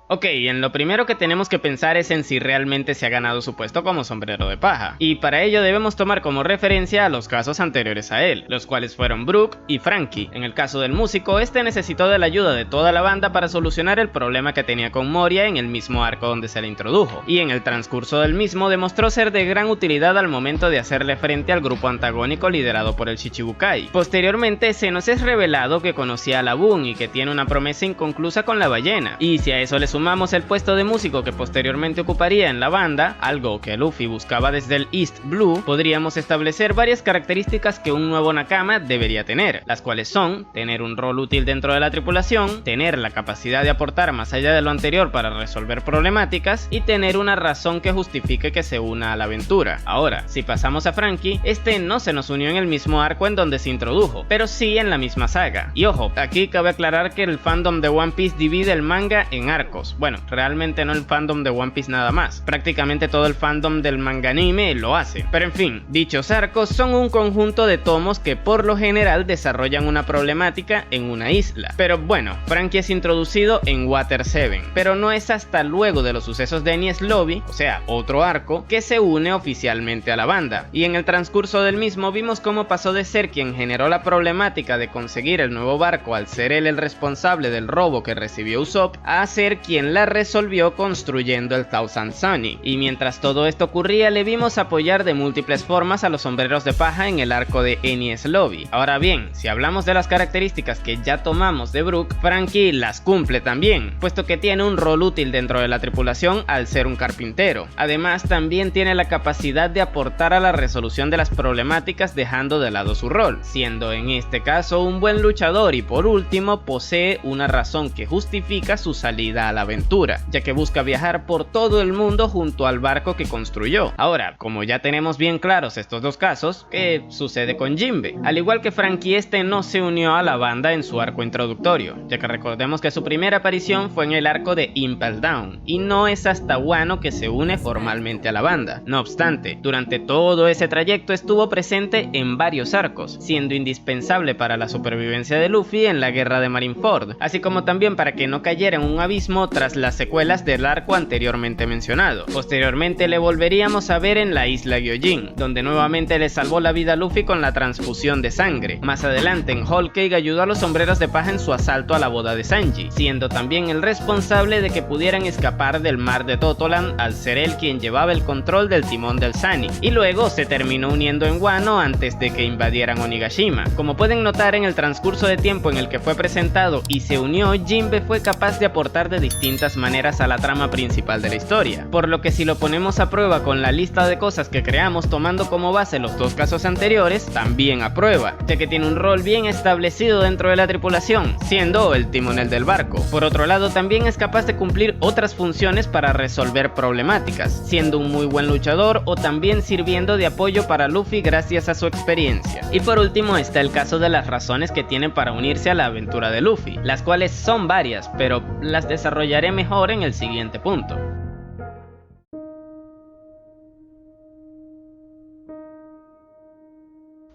Ok, en lo primero que tenemos que pensar es en si realmente se ha ganado su puesto como sombrero de paja, y para ello debemos tomar como referencia a los casos anteriores a él, los cuales fueron Brook y Franky. En el caso del músico, este necesitó de la ayuda de toda la banda para solucionar el problema que tenía con Moria en el mismo arco donde se le introdujo, y en el transcurso del mismo demostró ser de gran utilidad al momento de hacerle frente al grupo antagónico liderado por el Shichibukai. Posteriormente se nos es revelado que conocía a Laboon y que tiene una promesa inconclusa con la ballena, y si a eso le sumamos el puesto de músico que posteriormente ocuparía en la banda, algo que Luffy buscaba desde el East Blue, podríamos establecer varias características que un nuevo Nakama debería tener, las cuales son tener un rol útil dentro de la tripulación, tener la capacidad de aportar más allá de lo anterior para resolver problemáticas y tener una razón que justifique que se una a la aventura. Ahora, si pasamos a Franky, este no se nos unió en el mismo arco en donde se introdujo, pero sí en la misma saga. Y ojo, aquí cabe aclarar que el fandom de One Piece divide el manga en arcos. Bueno, realmente no el fandom de One Piece nada más, prácticamente todo el fandom del manga anime lo hace. Pero en fin, dichos arcos son un conjunto de tomos que por lo general desarrollan una problemática en una isla. Pero bueno, Franky es introducido en Water 7, pero no es hasta luego de los sucesos de Enies Lobby, o sea, otro arco, que se une oficialmente a la banda. Y en el transcurso del mismo vimos cómo pasó de ser quien generó la problemática de conseguir el nuevo barco al ser él el responsable del robo que recibió Usopp, a ser quien la resolvió construyendo el Thousand Sunny. Y mientras todo esto ocurría, le vimos apoyar de múltiples formas a los sombreros de paja en el arco de Enies Lobby. Ahora bien, si hablamos de las características que ya tomamos de Brook, Franky las cumple también, puesto que tiene un rol útil dentro de la tripulación al ser un carpintero. Además, también tiene la capacidad de aportar a la resolución de las problemáticas dejando de lado su rol, siendo en este caso un buen luchador, y por último posee una razón que justifica su salida a la aventura, ya que busca viajar por todo el mundo junto al barco que construyó. Ahora, como ya tenemos bien claros estos dos casos, ¿qué sucede con Jinbe? Al igual que Franky, este no se unió a la banda en su arco introductorio, ya que recordemos que su primera aparición fue en el arco de Impel Down, y no es hasta Wano que se une formalmente a la banda. No obstante, durante todo ese trayecto estuvo presente en varios arcos, siendo indispensable para la supervivencia de Luffy en la guerra de Marineford, así como también para que no cayera en un abismo tras las secuelas del arco anteriormente mencionado. Posteriormente le volveríamos a ver en la isla Gyojin, donde nuevamente le salvó la vida a Luffy con la transfusión de sangre. Más adelante en Whole Cake ayudó a los sombreros de paja en su asalto a la boda de Sanji, siendo también el responsable de que pudieran escapar del mar de Totoland al ser él quien llevaba el control del timón del Sunny, y luego se terminó uniendo en Wano antes de que invadieran Onigashima. Como pueden notar, en el transcurso de tiempo en el que fue presentado y se unió, Jinbe fue capaz de aportar de distintas distintas maneras a la trama principal de la historia, por lo que si lo ponemos a prueba con la lista de cosas que creamos tomando como base los dos casos anteriores, también aprueba, ya que tiene un rol bien establecido dentro de la tripulación, siendo el timonel del barco. Por otro lado, también es capaz de cumplir otras funciones para resolver problemáticas, siendo un muy buen luchador o también sirviendo de apoyo para Luffy gracias a su experiencia. Y por último está el caso de las razones que tiene para unirse a la aventura de Luffy, las cuales son varias, pero las desarrollaré mejor en el siguiente punto.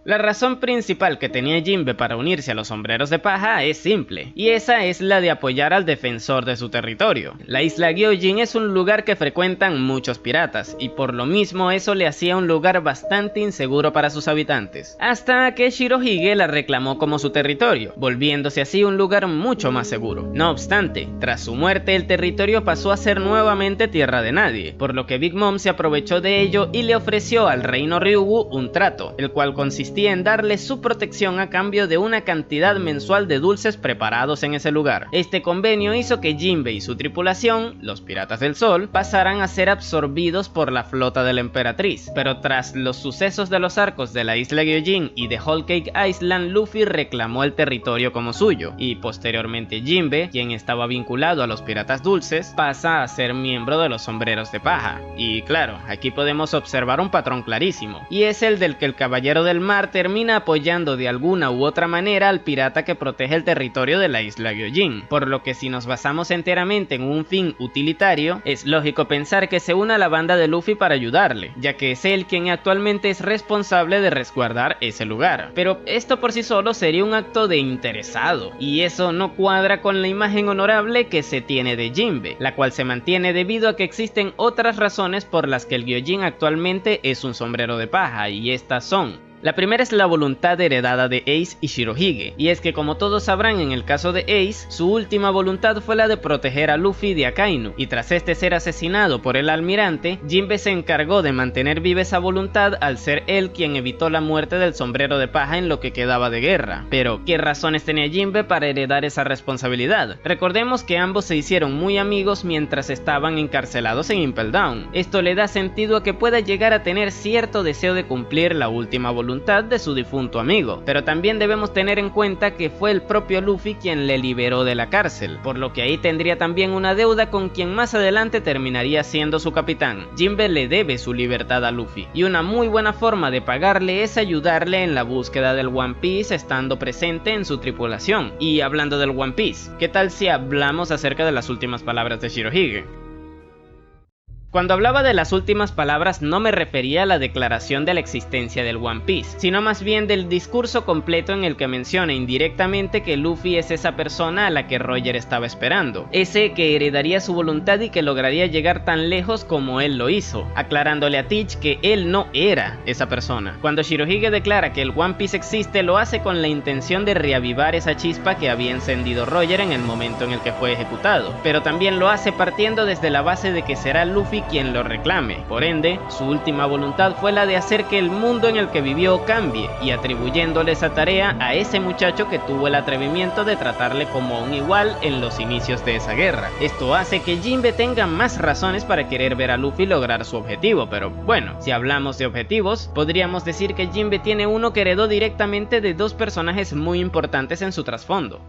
La razón principal que tenía Jinbe para unirse a los sombreros de paja es simple, y esa es la de apoyar al defensor de su territorio. La isla Gyojin es un lugar que frecuentan muchos piratas, y por lo mismo eso le hacía un lugar bastante inseguro para sus habitantes, hasta que Shirohige la reclamó como su territorio, volviéndose así un lugar mucho más seguro. No obstante, tras su muerte el territorio pasó a ser nuevamente tierra de nadie, por lo que Big Mom se aprovechó de ello y le ofreció al reino Ryugu un trato, el cual consistía en darle su protección a cambio de una cantidad mensual de dulces preparados en ese lugar. Este convenio hizo que Jinbe y su tripulación, los Piratas del Sol, pasaran a ser absorbidos por la flota de la Emperatriz, pero tras los sucesos de los arcos de la isla Gyojin y de Whole Cake Island, Luffy reclamó el territorio como suyo, y posteriormente Jinbe, quien estaba vinculado a los Piratas Dulces, pasa a ser miembro de los Sombreros de Paja. Y claro, aquí podemos observar un patrón clarísimo, y es el del que el Caballero del Mar termina apoyando de alguna u otra manera al pirata que protege el territorio de la isla Gyojin, por lo que si nos basamos enteramente en un fin utilitario, es lógico pensar que se une a la banda de Luffy para ayudarle, ya que es él quien actualmente es responsable de resguardar ese lugar. Pero esto por sí solo sería un acto de interesado, y eso no cuadra con la imagen honorable que se tiene de Jinbe, la cual se mantiene debido a que existen otras razones por las que el Gyojin actualmente es un sombrero de paja, y estas son: la primera es la voluntad heredada de Ace y Shirohige, y es que como todos sabrán, en el caso de Ace, su última voluntad fue la de proteger a Luffy de Akainu, y tras este ser asesinado por el almirante, Jinbe se encargó de mantener viva esa voluntad al ser él quien evitó la muerte del sombrero de paja en lo que quedaba de guerra. Pero, ¿qué razones tenía Jinbe para heredar esa responsabilidad? Recordemos que ambos se hicieron muy amigos mientras estaban encarcelados en Impel Down. Esto le da sentido a que pueda llegar a tener cierto deseo de cumplir la última voluntad de su difunto amigo, pero también debemos tener en cuenta que fue el propio Luffy quien le liberó de la cárcel, por lo que ahí tendría también una deuda con quien más adelante terminaría siendo su capitán. Jinbe le debe su libertad a Luffy, y una muy buena forma de pagarle es ayudarle en la búsqueda del One Piece estando presente en su tripulación. Y hablando del One Piece, ¿qué tal si hablamos acerca de las últimas palabras de Shirohige? Cuando hablaba de las últimas palabras no me refería a la declaración de la existencia del One Piece, sino más bien del discurso completo en el que menciona indirectamente que Luffy es esa persona a la que Roger estaba esperando, ese que heredaría su voluntad y que lograría llegar tan lejos como él lo hizo, aclarándole a Teach que él no era esa persona. Cuando Shirohige declara que el One Piece existe, lo hace con la intención de reavivar esa chispa que había encendido Roger en el momento en el que fue ejecutado, pero también lo hace partiendo desde la base de que será Luffy quien lo reclame. Por ende, su última voluntad fue la de hacer que el mundo en el que vivió cambie, y atribuyéndole esa tarea a ese muchacho que tuvo el atrevimiento de tratarle como un igual en los inicios de esa guerra. Esto hace que Jinbe tenga más razones para querer ver a Luffy lograr su objetivo, pero bueno, si hablamos de objetivos, podríamos decir que Jinbe tiene uno que heredó directamente de dos personajes muy importantes en su trasfondo.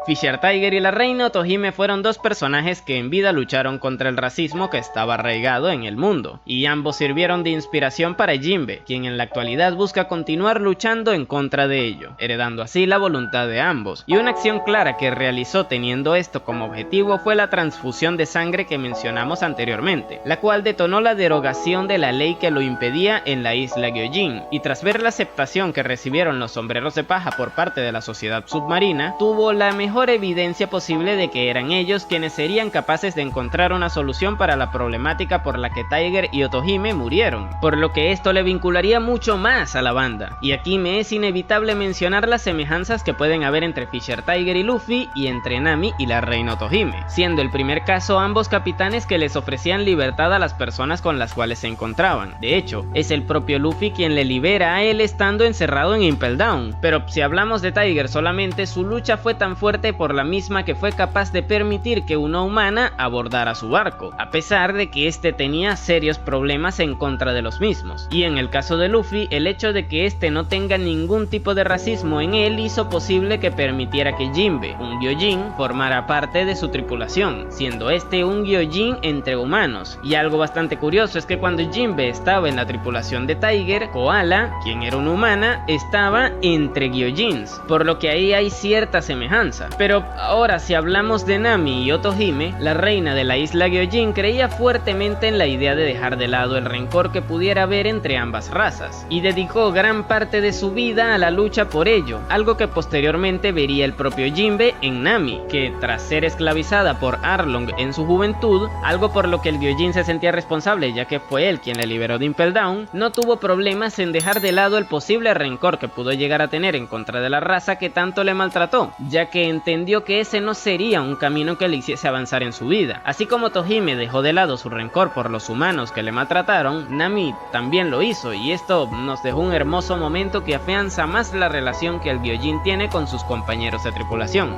Fisher Tiger y la reina Otohime fueron dos personajes que en vida lucharon contra el racismo que estaba arraigado en el mundo, y ambos sirvieron de inspiración para Jinbe, quien en la actualidad busca continuar luchando en contra de ello, heredando así la voluntad de ambos. Y una acción clara que realizó teniendo esto como objetivo fue la transfusión de sangre que mencionamos anteriormente, la cual detonó la derogación de la ley que lo impedía en la isla Gyojin, y tras ver la aceptación que recibieron los sombreros de paja por parte de la sociedad submarina, tuvo la mejor mejor evidencia posible de que eran ellos quienes serían capaces de encontrar una solución para la problemática por la que Tiger y Otohime murieron, por lo que esto le vincularía mucho más a la banda. Y aquí me es inevitable mencionar las semejanzas que pueden haber entre Fisher Tiger y Luffy y entre Nami y la reina Otohime, siendo el primer caso ambos capitanes que les ofrecían libertad a las personas con las cuales se encontraban. De hecho, es el propio Luffy quien le libera a él estando encerrado en Impel Down, pero si hablamos de Tiger solamente, su lucha fue tan fuerte por la misma que fue capaz de permitir que una humana abordara su barco, a pesar de que este tenía serios problemas en contra de los mismos. Y en el caso de Luffy, el hecho de que este no tenga ningún tipo de racismo en él hizo posible que permitiera que Jinbe, un Gyojin, formara parte de su tripulación, siendo este un Gyojin entre humanos. Y algo bastante curioso es que cuando Jinbe estaba en la tripulación de Tiger, Koala, quien era una humana, estaba entre Gyojins, por lo que ahí hay cierta semejanza. Pero ahora, si hablamos de Nami y Otohime, la reina de la isla Gyojin creía fuertemente en la idea de dejar de lado el rencor que pudiera haber entre ambas razas, y dedicó gran parte de su vida a la lucha por ello, algo que posteriormente vería el propio Jinbe en Nami, que tras ser esclavizada por Arlong en su juventud, algo por lo que el Gyojin se sentía responsable ya que fue él quien le liberó de Impel Down, no tuvo problemas en dejar de lado el posible rencor que pudo llegar a tener en contra de la raza que tanto le maltrató, ya que entendió que ese no sería un camino que le hiciese avanzar en su vida. Así como Otohime dejó de lado su rencor por los humanos que le maltrataron, Nami también lo hizo, y esto nos dejó un hermoso momento que afianza más la relación que el Gyojin tiene con sus compañeros de tripulación.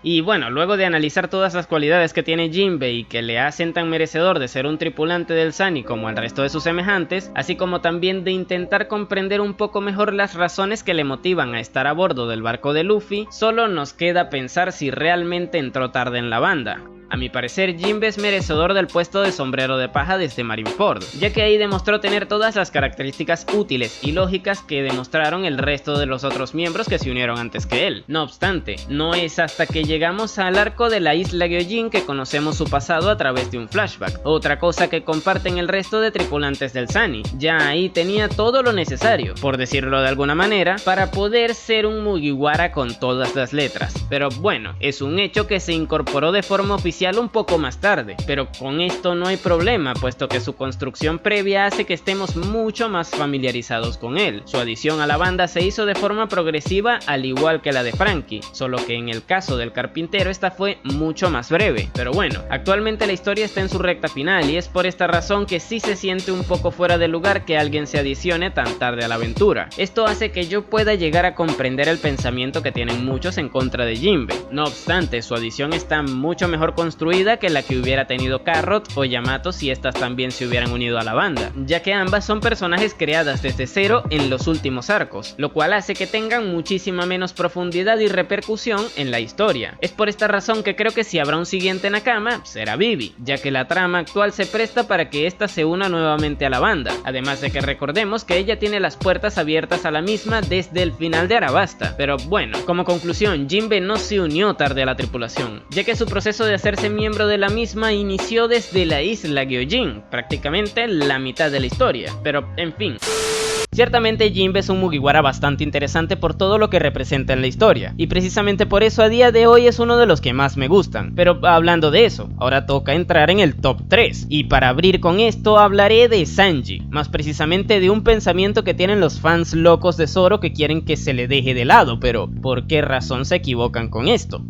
Y bueno, luego de analizar todas las cualidades que tiene Jinbe y que le hacen tan merecedor de ser un tripulante del Sunny como el resto de sus semejantes, así como también de intentar comprender un poco mejor las razones que le motivan a estar a bordo del barco de Luffy, solo nos queda pensar si realmente entró tarde en la banda. A mi parecer, Jinbe es merecedor del puesto de sombrero de paja desde Marineford, ya que ahí demostró tener todas las características útiles y lógicas que demostraron el resto de los otros miembros que se unieron antes que él. No obstante, no es hasta que llegamos al arco de la isla Gyojin que conocemos su pasado a través de un flashback, otra cosa que comparten el resto de tripulantes del Sunny. Ya ahí tenía todo lo necesario, por decirlo de alguna manera, para poder ser un Mugiwara con todas las letras. Pero bueno, es un hecho que se incorporó de forma oficial un poco más tarde, pero con esto no hay problema, puesto que su construcción previa hace que estemos mucho más familiarizados con él. Su adición a la banda se hizo de forma progresiva, al igual que la de Franky, solo que en el caso del carpintero esta fue mucho más breve. Pero bueno, actualmente la historia está en su recta final y es por esta razón que sí se siente un poco fuera de lugar que alguien se adicione tan tarde a la aventura. Esto hace que yo pueda llegar a comprender el pensamiento que tienen muchos en contra de Jinbe. No obstante, su adición está mucho mejor construida que la que hubiera tenido Carrot o Yamato si estas también se hubieran unido a la banda, ya que ambas son personajes creadas desde cero en los últimos arcos, lo cual hace que tengan muchísima menos profundidad y repercusión en la historia. Es por esta razón que creo que si habrá un siguiente Nakama, será Vivi, ya que la trama actual se presta para que ésta se una nuevamente a la banda, además de que recordemos que ella tiene las puertas abiertas a la misma desde el final de Arabasta. Pero bueno, como conclusión, Jinbe no se unió tarde a la tripulación, ya que su proceso de hacerse miembro de la misma inició desde la isla Gyojin, prácticamente la mitad de la historia, pero en fin. Ciertamente Jinbe es un Mugiwara bastante interesante por todo lo que representa en la historia, y precisamente por eso a día de hoy es uno de los que más me gustan. Pero hablando de eso, ahora toca entrar en el top 3, y para abrir con esto hablaré de Sanji, más precisamente de un pensamiento que tienen los fans locos de Zoro que quieren que se le deje de lado, pero ¿por qué razón se equivocan con esto?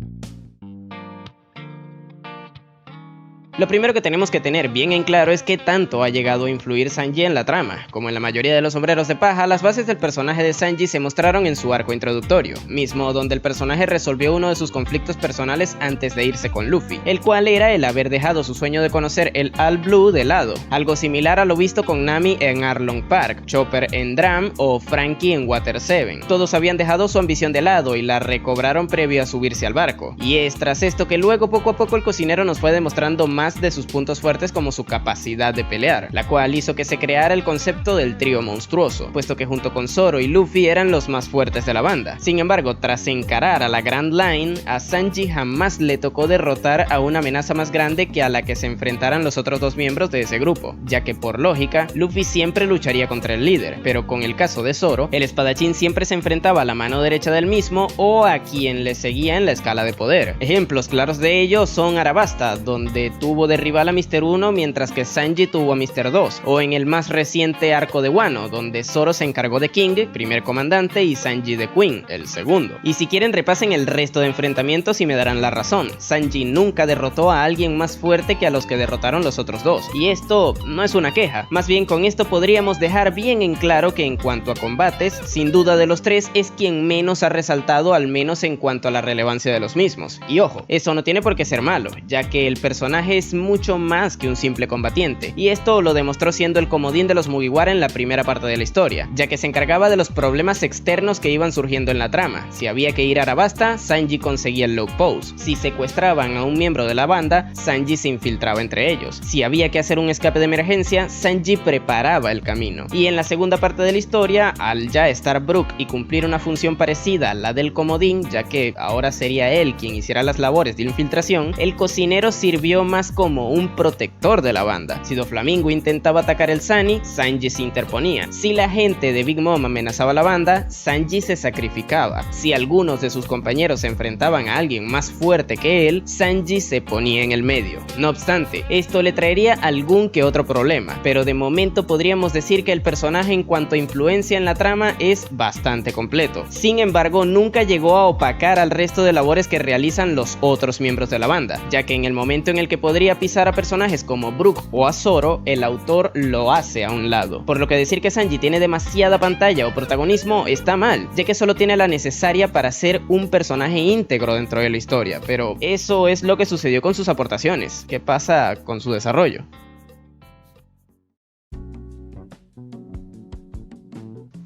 Lo primero que tenemos que tener bien en claro es que tanto ha llegado a influir Sanji en la trama. Como en la mayoría de los sombreros de paja, las bases del personaje de Sanji se mostraron en su arco introductorio, mismo donde el personaje resolvió uno de sus conflictos personales antes de irse con Luffy, el cual era el haber dejado su sueño de conocer el All Blue de lado, algo similar a lo visto con Nami en Arlong Park, Chopper en Drum o Franky en Water 7. Todos habían dejado su ambición de lado y la recobraron previo a subirse al barco, y es tras esto que luego poco a poco el cocinero nos fue demostrando más más de sus puntos fuertes como su capacidad de pelear, la cual hizo que se creara el concepto del trío monstruoso, puesto que junto con Zoro y Luffy eran los más fuertes de la banda. Sin embargo, tras encarar a la Grand Line, a Sanji jamás le tocó derrotar a una amenaza más grande que a la que se enfrentaran los otros dos miembros de ese grupo, ya que por lógica, Luffy siempre lucharía contra el líder, pero con el caso de Zoro, el espadachín siempre se enfrentaba a la mano derecha del mismo o a quien le seguía en la escala de poder. Ejemplos claros de ello son Arabasta, donde tuvo de rival a Mr. 1 mientras que Sanji tuvo a Mr. 2, o en el más reciente arco de Wano, donde Zoro se encargó de King, primer comandante, y Sanji de Queen, el segundo. Y si quieren repasen el resto de enfrentamientos y me darán la razón. Sanji nunca derrotó a alguien más fuerte que a los que derrotaron los otros dos, y esto no es una queja, más bien con esto podríamos dejar bien en claro que en cuanto a combates, sin duda de los tres es quien menos ha resaltado, al menos en cuanto a la relevancia de los mismos. Y ojo, eso no tiene por qué ser malo, ya que el personaje es mucho más que un simple combatiente, y esto lo demostró siendo el comodín de los Mugiwara en la primera parte de la historia, ya que se encargaba de los problemas externos que iban surgiendo en la trama. Si había que ir a Arabasta, Sanji conseguía el low pose. Si secuestraban a un miembro de la banda, Sanji se infiltraba entre ellos. Si había que hacer un escape de emergencia, Sanji preparaba el camino. Y en la segunda parte de la historia, al ya estar Brook y cumplir una función parecida a la del comodín, ya que ahora sería él quien hiciera las labores de infiltración, el cocinero sirvió más como un protector de la banda. Si Doflamingo intentaba atacar el Sunny, Sanji se interponía. Si la gente de Big Mom amenazaba a la banda, Sanji se sacrificaba. Si algunos de sus compañeros se enfrentaban a alguien más fuerte que él, Sanji se ponía en el medio. No obstante, esto le traería algún que otro problema, pero de momento podríamos decir que el personaje en cuanto a influencia en la trama es bastante completo. Sin embargo, nunca llegó a opacar al resto de labores que realizan los otros miembros de la banda, ya que en el momento en el que podría pisar a personajes como Brook o a Zoro, el autor lo hace a un lado. Por lo que decir que Sanji tiene demasiada pantalla o protagonismo está mal, ya que solo tiene la necesaria para ser un personaje íntegro dentro de la historia, pero eso es lo que sucedió con sus aportaciones. ¿Qué pasa con su desarrollo?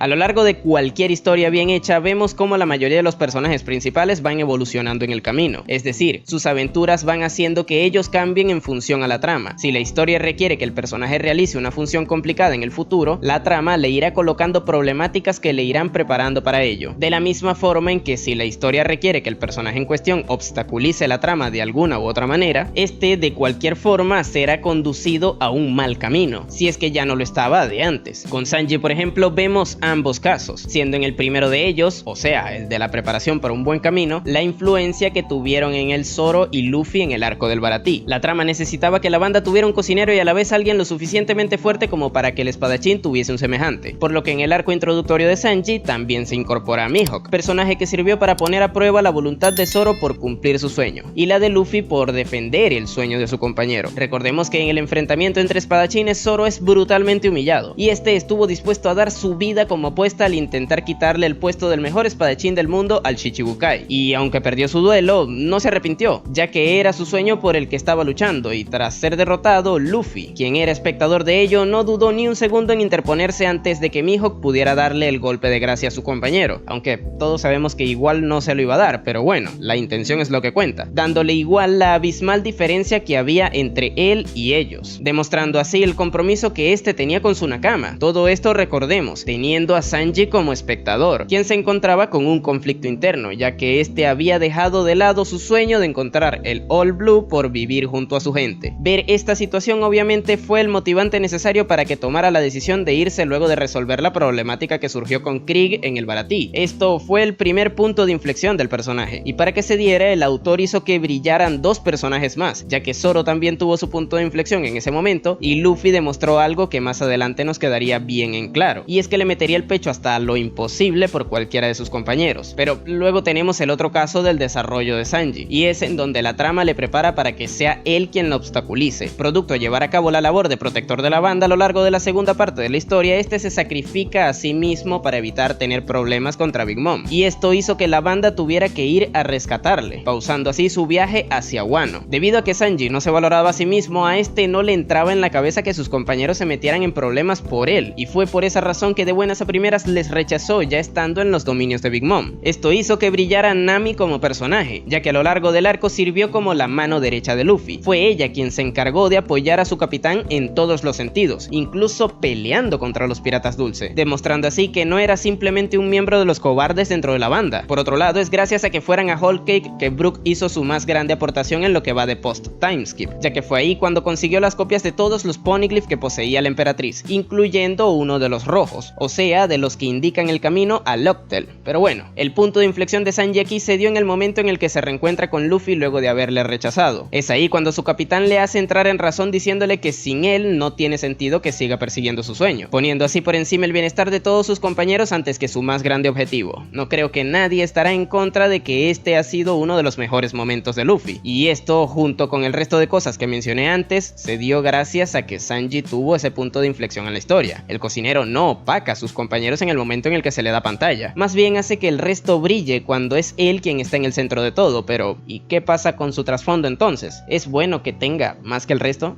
A lo largo de cualquier historia bien hecha, vemos cómo la mayoría de los personajes principales van evolucionando en el camino, es decir, sus aventuras van haciendo que ellos cambien en función a la trama. Si la historia requiere que el personaje realice una función complicada en el futuro, la trama le irá colocando problemáticas que le irán preparando para ello. De la misma forma en que si la historia requiere que el personaje en cuestión obstaculice la trama de alguna u otra manera, este de cualquier forma será conducido a un mal camino, si es que ya no lo estaba de antes. Con Sanji, por ejemplo, vemos ambos casos, siendo en el primero de ellos, o sea, el de la preparación para un buen camino, la influencia que tuvieron en el Zoro y Luffy en el arco del Baratie. La trama necesitaba que la banda tuviera un cocinero y a la vez alguien lo suficientemente fuerte como para que el espadachín tuviese un semejante, por lo que en el arco introductorio de Sanji también se incorpora a Mihawk, personaje que sirvió para poner a prueba la voluntad de Zoro por cumplir su sueño, y la de Luffy por defender el sueño de su compañero. Recordemos que en el enfrentamiento entre espadachines Zoro es brutalmente humillado, y este estuvo dispuesto a dar su vida como apuesta al intentar quitarle el puesto del mejor espadachín del mundo al Shichibukai, y aunque perdió su duelo, no se arrepintió, ya que era su sueño por el que estaba luchando, y tras ser derrotado, Luffy, quien era espectador de ello, no dudó ni un segundo en interponerse antes de que Mihawk pudiera darle el golpe de gracia a su compañero, aunque todos sabemos que igual no se lo iba a dar, pero bueno, la intención es lo que cuenta, dándole igual la abismal diferencia que había entre él y ellos, demostrando así el compromiso que este tenía con su Nakama. Todo esto, recordemos, teniendo a Sanji como espectador, quien se encontraba con un conflicto interno, ya que este había dejado de lado su sueño de encontrar el All Blue por vivir junto a su gente. Ver esta situación obviamente fue el motivante necesario para que tomara la decisión de irse luego de resolver la problemática que surgió con Krieg en el Baratie. Esto fue el primer punto de inflexión del personaje, y para que se diera, el autor hizo que brillaran dos personajes más, ya que Zoro también tuvo su punto de inflexión en ese momento, y Luffy demostró algo que más adelante nos quedaría bien en claro, y es que le metería el pecho hasta lo imposible por cualquiera de sus compañeros. Pero luego tenemos el otro caso del desarrollo de Sanji, y es en donde la trama le prepara para que sea él quien lo obstaculice. Producto de llevar a cabo la labor de protector de la banda a lo largo de la segunda parte de la historia, este se sacrifica a sí mismo para evitar tener problemas contra Big Mom, y esto hizo que la banda tuviera que ir a rescatarle, pausando así su viaje hacia Wano. Debido a que Sanji no se valoraba a sí mismo, a este no le entraba en la cabeza que sus compañeros se metieran en problemas por él, y fue por esa razón que de buenas a primeras les rechazó ya estando en los dominios de Big Mom. Esto hizo que brillara Nami como personaje, ya que a lo largo del arco sirvió como la mano derecha de Luffy. Fue ella quien se encargó de apoyar a su capitán en todos los sentidos, incluso peleando contra los piratas dulce, demostrando así que no era simplemente un miembro de los cobardes dentro de la banda. Por otro lado, es gracias a que fueran a Whole Cake que Brook hizo su más grande aportación en lo que va de post-timeskip, ya que fue ahí cuando consiguió las copias de todos los poneglyphs que poseía la emperatriz, incluyendo uno de los rojos, o sea, de los que indican el camino a Locktel. Pero bueno, el punto de inflexión de Sanji aquí se dio en el momento en el que se reencuentra con Luffy luego de haberle rechazado. Es ahí cuando su capitán le hace entrar en razón diciéndole que sin él no tiene sentido que siga persiguiendo su sueño, poniendo así por encima el bienestar de todos sus compañeros antes que su más grande objetivo. No creo que nadie estará en contra de que este ha sido uno de los mejores momentos de Luffy, y esto, junto con el resto de cosas que mencioné antes, se dio gracias a que Sanji tuvo ese punto de inflexión en la historia. El cocinero no opaca a sus compañeros en el momento en el que se le da pantalla, más bien hace que el resto brille cuando es él quien está en el centro de todo. Pero ¿y qué pasa con su trasfondo entonces? ¿Es bueno que tenga más que el resto?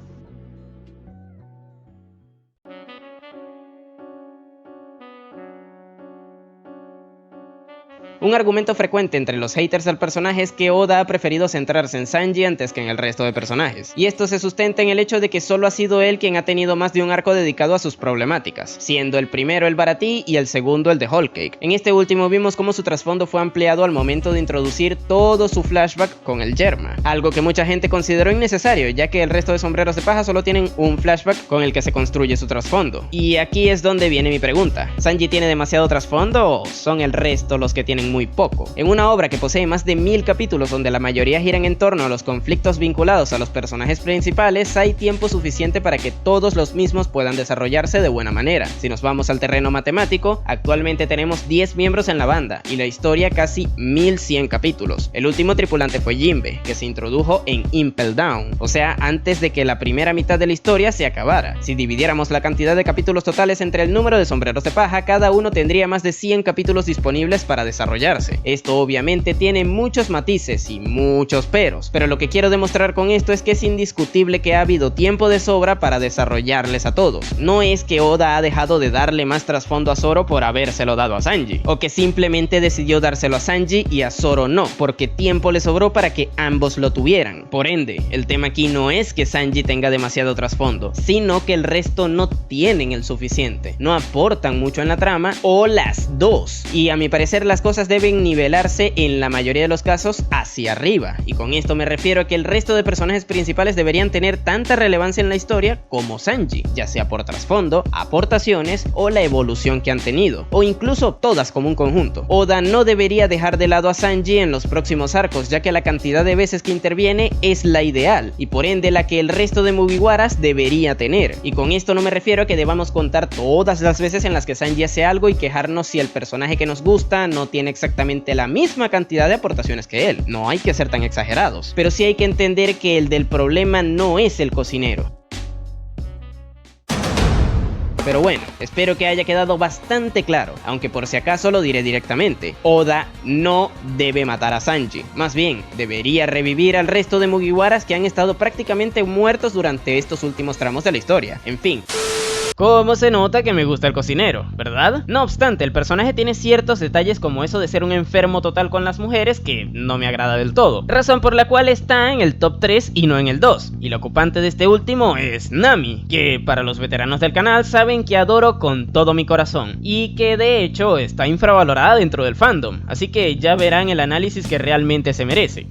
Un argumento frecuente entre los haters del personaje es que Oda ha preferido centrarse en Sanji antes que en el resto de personajes, y esto se sustenta en el hecho de que solo ha sido él quien ha tenido más de un arco dedicado a sus problemáticas, siendo el primero el Baratie y el segundo el de Whole Cake. En este último vimos cómo su trasfondo fue ampliado al momento de introducir todo su flashback con el Yerma, algo que mucha gente consideró innecesario, ya que el resto de sombreros de paja solo tienen un flashback con el que se construye su trasfondo. Y aquí es donde viene mi pregunta: ¿Sanji tiene demasiado trasfondo o son el resto los que tienen muy poco? En una obra que posee más de 1000 capítulos donde la mayoría giran en torno a los conflictos vinculados a los personajes principales, hay tiempo suficiente para que todos los mismos puedan desarrollarse de buena manera. Si nos vamos al terreno matemático, actualmente tenemos 10 miembros en la banda y la historia casi 1100 capítulos. El último tripulante fue Jinbe, que se introdujo en Impel Down, o sea, antes de que la primera mitad de la historia se acabara. Si dividiéramos la cantidad de capítulos totales entre el número de sombreros de paja, cada uno tendría más de 100 capítulos disponibles para desarrollarse. Esto obviamente tiene muchos matices y muchos peros, pero lo que quiero demostrar con esto es que es indiscutible que ha habido tiempo de sobra para desarrollarles a todos. No es que Oda ha dejado de darle más trasfondo a Zoro por habérselo dado a Sanji, o que simplemente decidió dárselo a Sanji y a Zoro no, porque tiempo le sobró para que ambos lo tuvieran. Por ende, el tema aquí no es que Sanji tenga demasiado trasfondo, sino que el resto no tienen el suficiente, no aportan mucho en la trama, o las dos. Y a mi parecer las cosas deben nivelarse en la mayoría de los casos hacia arriba, y con esto me refiero a que el resto de personajes principales deberían tener tanta relevancia en la historia como Sanji, ya sea por trasfondo, aportaciones o la evolución que han tenido, o incluso todas como un conjunto. Oda no debería dejar de lado a Sanji en los próximos arcos, ya que la cantidad de veces que interviene es la ideal, y por ende la que el resto de Mugiwaras debería tener. Y con esto no me refiero a que debamos contar todas las veces en las que Sanji hace algo y quejarnos si el personaje que nos gusta no tiene exactamente la misma cantidad de aportaciones que él. No hay que ser tan exagerados, pero sí hay que entender que el del problema no es el cocinero. Pero bueno, espero que haya quedado bastante claro, aunque por si acaso lo diré directamente. Oda no debe matar a Sanji, más bien debería revivir al resto de Mugiwaras que han estado prácticamente muertos durante estos últimos tramos de la historia. En fin. ¿Cómo se nota que me gusta el cocinero, verdad? No obstante, el personaje tiene ciertos detalles como eso de ser un enfermo total con las mujeres que no me agrada del todo, razón por la cual está en el top 3 y no en el 2, y la ocupante de este último es Nami, que para los veteranos del canal saben que adoro con todo mi corazón, y que de hecho está infravalorada dentro del fandom, así que ya verán el análisis que realmente se merece.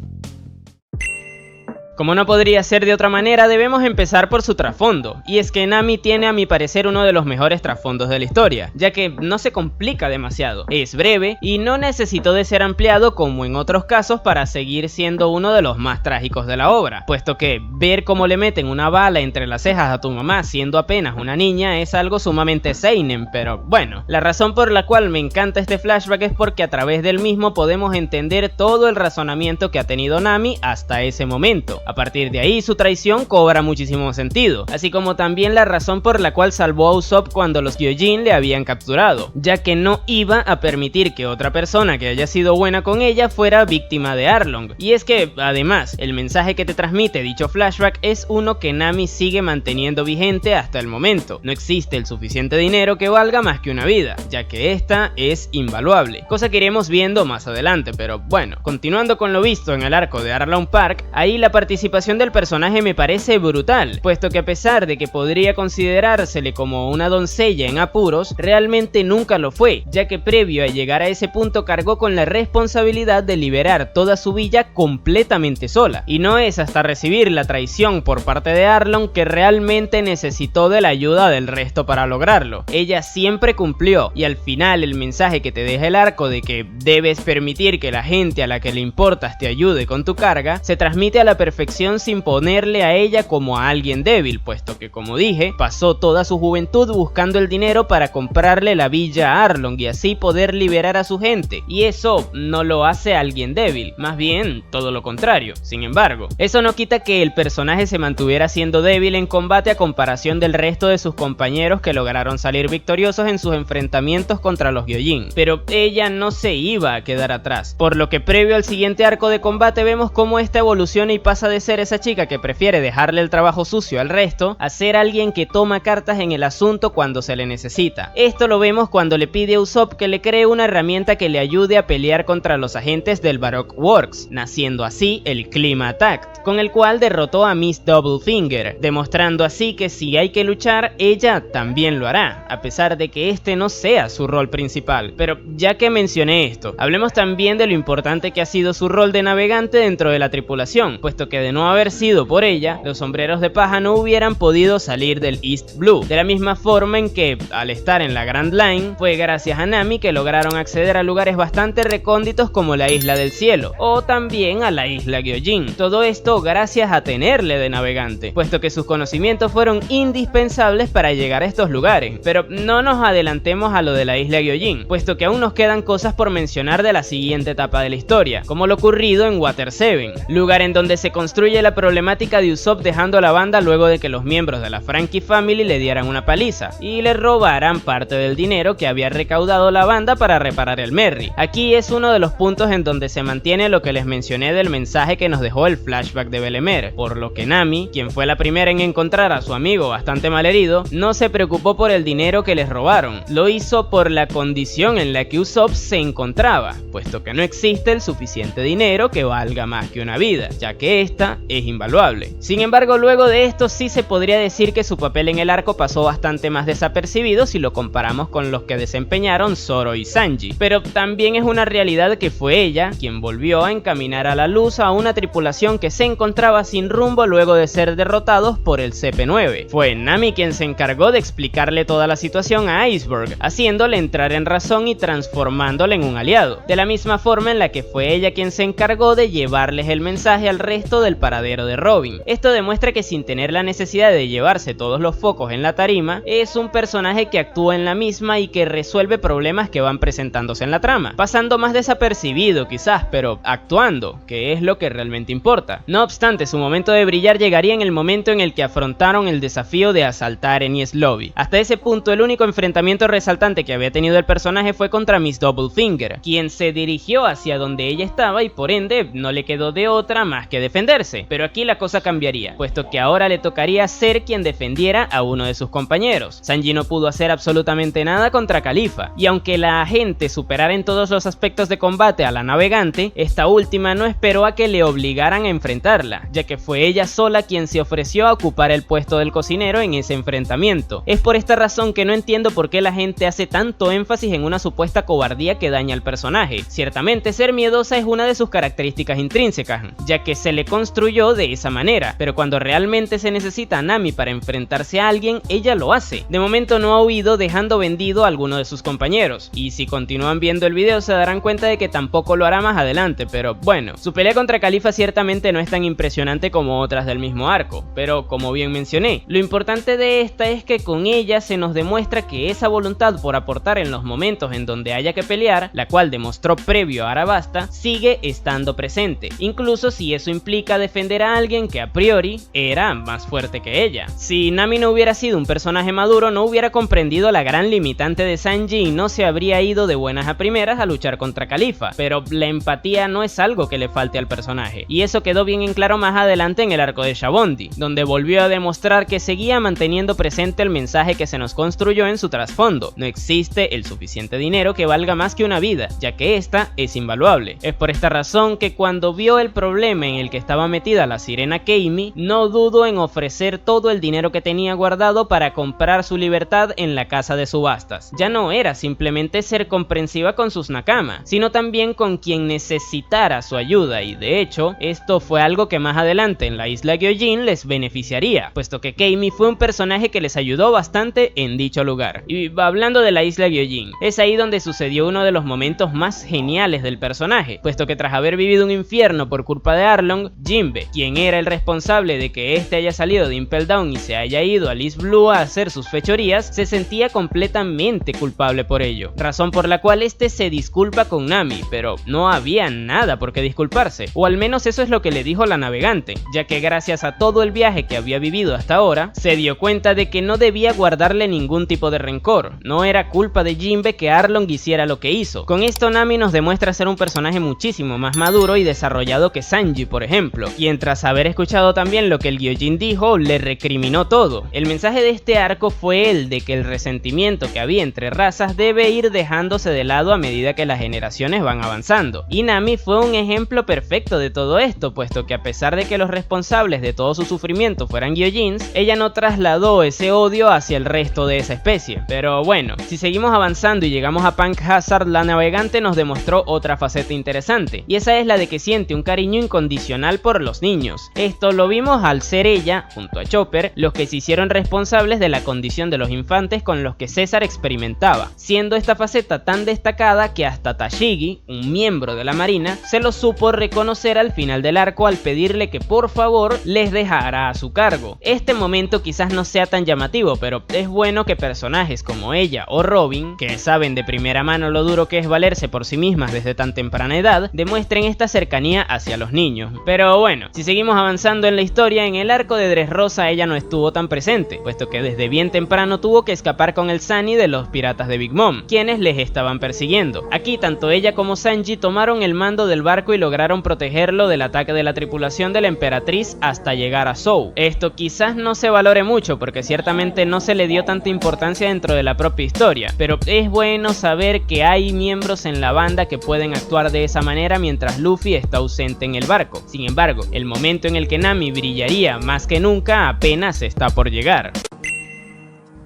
Como no podría ser de otra manera, debemos empezar por su trasfondo, y es que Nami tiene a mi parecer uno de los mejores trasfondos de la historia, ya que no se complica demasiado, es breve y no necesitó de ser ampliado como en otros casos para seguir siendo uno de los más trágicos de la obra, puesto que ver cómo le meten una bala entre las cejas a tu mamá siendo apenas una niña es algo sumamente seinen, pero bueno, la razón por la cual me encanta este flashback es porque a través del mismo podemos entender todo el razonamiento que ha tenido Nami hasta ese momento, A partir de ahí su traición cobra muchísimo sentido, así como también la razón por la cual salvó a Usopp cuando los Gyojin le habían capturado, ya que no iba a permitir que otra persona que haya sido buena con ella fuera víctima de Arlong. Y es que, además, el mensaje que te transmite dicho flashback es uno que Nami sigue manteniendo vigente hasta el momento. No existe el suficiente dinero que valga más que una vida, ya que esta es invaluable, cosa que iremos viendo más adelante, pero bueno, continuando con lo visto en el arco de Arlong Park, ahí la participación del personaje me parece brutal, puesto que a pesar de que podría considerársele como una doncella en apuros, realmente nunca lo fue, ya que previo a llegar a ese punto cargó con la responsabilidad de liberar toda su villa completamente sola, y no es hasta recibir la traición por parte de Arlong que realmente necesitó de la ayuda del resto para lograrlo. Ella siempre cumplió, y al final el mensaje que te deja el arco de que debes permitir que la gente a la que le importas te ayude con tu carga, se transmite a la perfección sin ponerle a ella como a alguien débil, puesto que, como dije, pasó toda su juventud buscando el dinero para comprarle la villa a Arlong y así poder liberar a su gente, y eso no lo hace a alguien débil, más bien todo lo contrario. Sin embargo, eso no quita que el personaje se mantuviera siendo débil en combate a comparación del resto de sus compañeros que lograron salir victoriosos en sus enfrentamientos contra los Gyojin, pero ella no se iba a quedar atrás, por lo que previo al siguiente arco de combate vemos cómo esta evoluciona y pasa de ser esa chica que prefiere dejarle el trabajo sucio al resto a ser alguien que toma cartas en el asunto cuando se le necesita. Esto lo vemos cuando le pide a Usopp que le cree una herramienta que le ayude a pelear contra los agentes del Baroque Works, naciendo así el Clima Attack, con el cual derrotó a Miss Doublefinger, demostrando así que si hay que luchar, ella también lo hará, a pesar de que este no sea su rol principal. Pero ya que mencioné esto, hablemos también de lo importante que ha sido su rol de navegante dentro de la tripulación, puesto que de no haber sido por ella, los sombreros de paja no hubieran podido salir del East Blue, de la misma forma en que, al estar en la Grand Line, fue gracias a Nami que lograron acceder a lugares bastante recónditos como la Isla del Cielo, o también a la Isla Gyojin. Todo esto gracias a tenerle de navegante, puesto que sus conocimientos fueron indispensables para llegar a estos lugares. Pero no nos adelantemos a lo de la Isla Gyojin, puesto que aún nos quedan cosas por mencionar de la siguiente etapa de la historia, como lo ocurrido en Water 7, lugar en donde se construye la problemática de Usopp dejando la banda luego de que los miembros de la Franky Family le dieran una paliza y le robaran parte del dinero que había recaudado la banda para reparar el Merry. Aquí es uno de los puntos en donde se mantiene lo que les mencioné del mensaje que nos dejó el flashback de Belemer, por lo que Nami, quien fue la primera en encontrar a su amigo bastante malherido, no se preocupó por el dinero que les robaron, lo hizo por la condición en la que Usopp se encontraba, puesto que no existe el suficiente dinero que valga más que una vida, ya que esta es invaluable. Sin embargo, luego de esto sí se podría decir que su papel en el arco pasó bastante más desapercibido si lo comparamos con los que desempeñaron Zoro y Sanji, pero también es una realidad que fue ella quien volvió a encaminar a la luz a una tripulación que se encontraba sin rumbo luego de ser derrotados por el CP9. Fue Nami quien se encargó de explicarle toda la situación a Iceberg, haciéndole entrar en razón y transformándole en un aliado, de la misma forma en la que fue ella quien se encargó de llevarles el mensaje al resto del paradero de Robin. Esto demuestra que sin tener la necesidad de llevarse todos los focos en la tarima, es un personaje que actúa en la misma y que resuelve problemas que van presentándose en la trama, pasando más desapercibido quizás, pero actuando, que es lo que realmente importa. No obstante, su momento de brillar llegaría en el momento en el que afrontaron el desafío de asaltar Enies Lobby. Hasta ese punto, el único enfrentamiento resaltante que había tenido el personaje fue contra Miss Doublefinger, quien se dirigió hacia donde ella estaba y por ende no le quedó de otra más que defenderse. Pero aquí la cosa cambiaría, puesto que ahora le tocaría ser quien defendiera a uno de sus compañeros. Sanji no pudo hacer absolutamente nada contra Khalifa, y aunque la agente superara en todos los aspectos de combate a la navegante, esta última no esperó a que le obligaran a enfrentarla, ya que fue ella sola quien se ofreció a ocupar el puesto del cocinero en ese enfrentamiento. Es por esta razón que no entiendo por qué la gente hace tanto énfasis en una supuesta cobardía que daña al personaje. Ciertamente ser miedosa es una de sus características intrínsecas, ya que se le construyó de esa manera, pero cuando realmente se necesita a Nami para enfrentarse a alguien, ella lo hace. De momento no ha huido dejando vendido a alguno de sus compañeros, y si continúan viendo el video se darán cuenta de que tampoco lo hará más adelante, pero bueno, su pelea contra Khalifa ciertamente no es tan impresionante como otras del mismo arco, pero como bien mencioné, lo importante de esta es que con ella se nos demuestra que esa voluntad por aportar en los momentos en donde haya que pelear, la cual demostró previo a Arabasta, sigue estando presente, incluso si eso implica implica defender a alguien que a priori era más fuerte que ella. Si Nami no hubiera sido un personaje maduro, no hubiera comprendido la gran limitante de Sanji y no se habría ido de buenas a primeras a luchar contra Khalifa, pero la empatía no es algo que le falte al personaje, y eso quedó bien en claro más adelante en el arco de Shabbondi, donde volvió a demostrar que seguía manteniendo presente el mensaje que se nos construyó en su trasfondo: no existe el suficiente dinero que valga más que una vida, ya que esta es invaluable. Es por esta razón que cuando vio el problema en el que estaba metida la sirena Keimi, no dudó en ofrecer todo el dinero que tenía guardado para comprar su libertad en la casa de subastas. Ya no era simplemente ser comprensiva con sus nakama, sino también con quien necesitara su ayuda, y de hecho, esto fue algo que más adelante en la isla Gyojin les beneficiaría, puesto que Keimi fue un personaje que les ayudó bastante en dicho lugar. Y hablando de la isla Gyojin, es ahí donde sucedió uno de los momentos más geniales del personaje, puesto que tras haber vivido un infierno por culpa de Arlong, Jinbe, quien era el responsable de que este haya salido de Impel Down y se haya ido a East Blue a hacer sus fechorías, se sentía completamente culpable por ello, razón por la cual este se disculpa con Nami, pero no había nada por qué disculparse, o al menos eso es lo que le dijo la navegante, ya que gracias a todo el viaje que había vivido hasta ahora, se dio cuenta de que no debía guardarle ningún tipo de rencor. No era culpa de Jinbe que Arlong hiciera lo que hizo. Con esto Nami nos demuestra ser un personaje muchísimo más maduro y desarrollado que Sanji, por ejemplo, quien tras haber escuchado también lo que el Gyojin dijo, le recriminó todo. El mensaje de este arco fue el de que el resentimiento que había entre razas debe ir dejándose de lado a medida que las generaciones van avanzando, y Nami fue un ejemplo perfecto de todo esto, puesto que a pesar de que los responsables de todo su sufrimiento fueran Gyojins, ella no trasladó ese odio hacia el resto de esa especie. Pero bueno, si seguimos avanzando y llegamos a Punk Hazard, la navegante nos demostró otra faceta interesante, y esa es la de que siente un cariño incondicional por los niños. Esto lo vimos al ser ella, junto a Chopper, los que se hicieron responsables de la condición de los infantes con los que César experimentaba, siendo esta faceta tan destacada que hasta Tashigi, un miembro de la marina, se lo supo reconocer al final del arco al pedirle que por favor les dejara a su cargo. Este momento quizás no sea tan llamativo, pero es bueno que personajes como ella o Robin, que saben de primera mano lo duro que es valerse por sí mismas desde tan temprana edad, demuestren esta cercanía hacia los niños. Pero bueno, si seguimos avanzando en la historia, en el arco de Dressrosa ella no estuvo tan presente, puesto que desde bien temprano tuvo que escapar con el Sunny de los piratas de Big Mom, quienes les estaban persiguiendo. Aquí tanto ella como Sanji tomaron el mando del barco y lograron protegerlo del ataque de la tripulación de la Emperatriz hasta llegar a Zou. Esto quizás no se valore mucho porque ciertamente no se le dio tanta importancia dentro de la propia historia, pero es bueno saber que hay miembros en la banda que pueden actuar de esa manera mientras Luffy está ausente en el barco. Sin embargo, el momento en el que Nami brillaría más que nunca apenas está por llegar.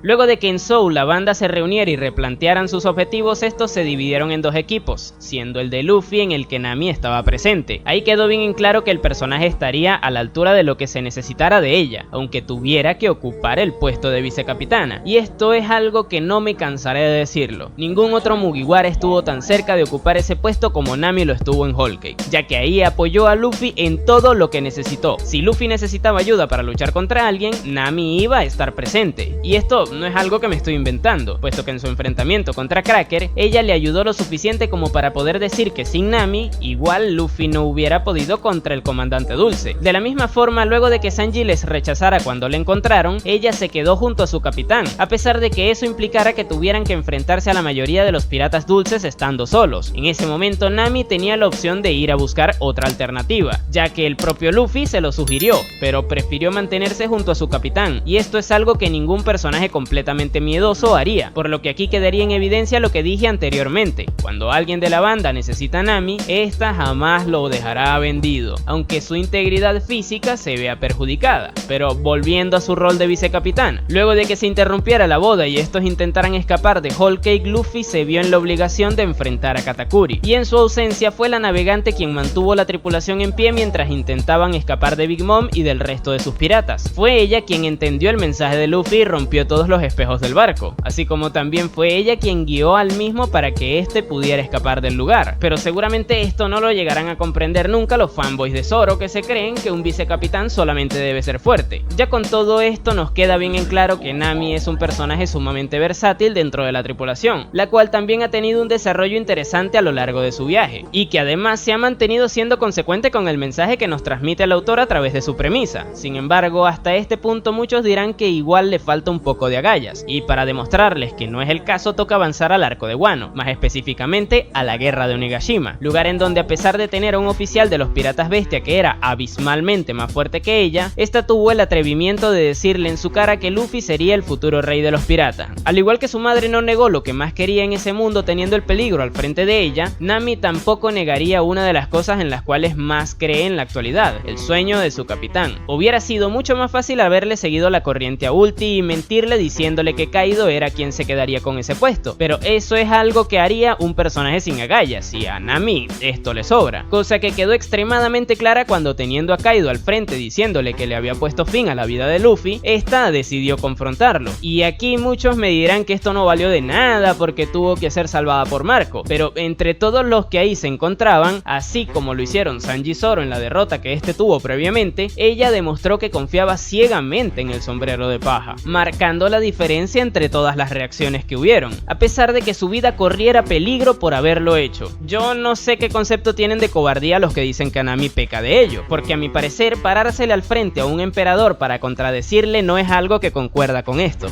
Luego de que en Zou la banda se reuniera y replantearan sus objetivos, estos se dividieron en dos equipos, siendo el de Luffy en el que Nami estaba presente. Ahí quedó bien en claro que el personaje estaría a la altura de lo que se necesitara de ella, aunque tuviera que ocupar el puesto de vicecapitana. Y esto es algo que no me cansaré de decirlo. Ningún otro Mugiwara estuvo tan cerca de ocupar ese puesto como Nami lo estuvo en Whole Cake, ya que ahí apoyó a Luffy en todo lo que necesitó. Si Luffy necesitaba ayuda para luchar contra alguien, Nami iba a estar presente. Y esto no es algo que me estoy inventando, puesto que en su enfrentamiento contra Cracker, ella le ayudó lo suficiente como para poder decir que sin Nami, igual Luffy no hubiera podido contra el comandante Dulce. De la misma forma, luego de que Sanji les rechazara cuando le encontraron, ella se quedó junto a su capitán, a pesar de que eso implicara que tuvieran que enfrentarse a la mayoría de los piratas dulces estando solos. En ese momento Nami tenía la opción de ir a buscar otra alternativa, ya que el propio Luffy se lo sugirió, pero prefirió mantenerse junto a su capitán, y esto es algo que ningún personaje completamente miedoso haría, por lo que aquí quedaría en evidencia lo que dije anteriormente: cuando alguien de la banda necesita a Nami, esta jamás lo dejará vendido, aunque su integridad física se vea perjudicada. Pero volviendo a su rol de vicecapitán, luego de que se interrumpiera la boda y estos intentaran escapar de Whole Cake, Luffy se vio en la obligación de enfrentar a Katakuri, y en su ausencia fue la navegante quien mantuvo la tripulación en pie mientras intentaban escapar de Big Mom y del resto de sus piratas. Fue ella quien entendió el mensaje de Luffy y rompió todos los los espejos del barco, así como también fue ella quien guió al mismo para que éste pudiera escapar del lugar. Pero seguramente esto no lo llegarán a comprender nunca los fanboys de Zoro, que se creen que un vicecapitán solamente debe ser fuerte. Ya con todo esto nos queda bien en claro que Nami es un personaje sumamente versátil dentro de la tripulación, la cual también ha tenido un desarrollo interesante a lo largo de su viaje, y que además se ha mantenido siendo consecuente con el mensaje que nos transmite el autor a través de su premisa. Sin embargo, hasta este punto muchos dirán que igual le falta un poco de agallas, y para demostrarles que no es el caso toca avanzar al arco de Wano, más específicamente a la guerra de Onigashima, lugar en donde a pesar de tener a un oficial de los piratas bestia que era abismalmente más fuerte que ella, esta tuvo el atrevimiento de decirle en su cara que Luffy sería el futuro rey de los piratas. Al igual que su madre no negó lo que más quería en ese mundo teniendo el peligro al frente de ella, Nami tampoco negaría una de las cosas en las cuales más cree en la actualidad, el sueño de su capitán. Hubiera sido mucho más fácil haberle seguido la corriente a Ulti y mentirle diciéndole que Kaido era quien se quedaría con ese puesto, pero eso es algo que haría un personaje sin agallas, y a Nami esto le sobra, cosa que quedó extremadamente clara cuando, teniendo a Kaido al frente diciéndole que le había puesto fin a la vida de Luffy, esta decidió confrontarlo. Y aquí muchos me dirán que esto no valió de nada porque tuvo que ser salvada por Marco, pero entre todos los que ahí se encontraban, así como lo hicieron Sanji y Zoro en la derrota que este tuvo previamente, ella demostró que confiaba ciegamente en el sombrero de paja, marcando la diferencia entre todas las reacciones que hubieron, a pesar de que su vida corriera peligro por haberlo hecho. Yo no sé qué concepto tienen de cobardía los que dicen que Nami peca de ello, porque a mi parecer parársele al frente a un emperador para contradecirle no es algo que concuerda con esto.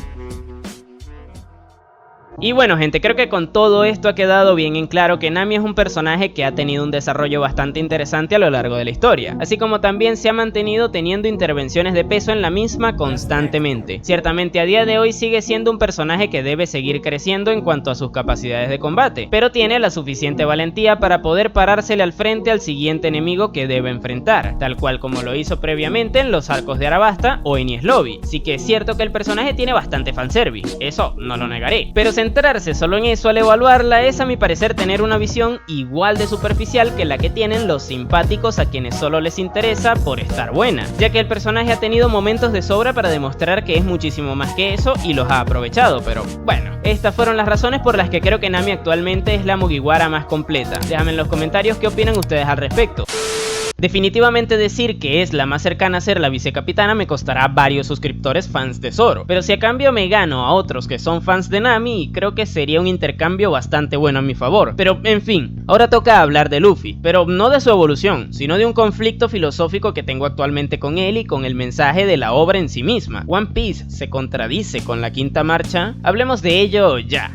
Y bueno gente, creo que con todo esto ha quedado bien en claro que Nami es un personaje que ha tenido un desarrollo bastante interesante a lo largo de la historia, así como también se ha mantenido teniendo intervenciones de peso en la misma constantemente. Ciertamente a día de hoy sigue siendo un personaje que debe seguir creciendo en cuanto a sus capacidades de combate, pero tiene la suficiente valentía para poder parársele al frente al siguiente enemigo que debe enfrentar, tal cual como lo hizo previamente en los arcos de Arabasta o Enies Lobby. Sí que es cierto que el personaje tiene bastante fanservice, eso no lo negaré, pero centrarse solo en eso al evaluarla es a mi parecer tener una visión igual de superficial que la que tienen los simpáticos a quienes solo les interesa por estar buena, ya que el personaje ha tenido momentos de sobra para demostrar que es muchísimo más que eso y los ha aprovechado, pero bueno, estas fueron las razones por las que creo que Nami actualmente es la Mugiwara más completa. Déjame en los comentarios qué opinan ustedes al respecto. Definitivamente decir que es la más cercana a ser la vicecapitana me costará varios suscriptores fans de Zoro, pero si a cambio me gano a otros que son fans de Nami, creo que sería un intercambio bastante bueno a mi favor. Pero en fin, ahora toca hablar de Luffy, pero no de su evolución, sino de un conflicto filosófico que tengo actualmente con él y con el mensaje de la obra en sí misma. ¿One Piece se contradice con la quinta marcha? Hablemos de ello ya.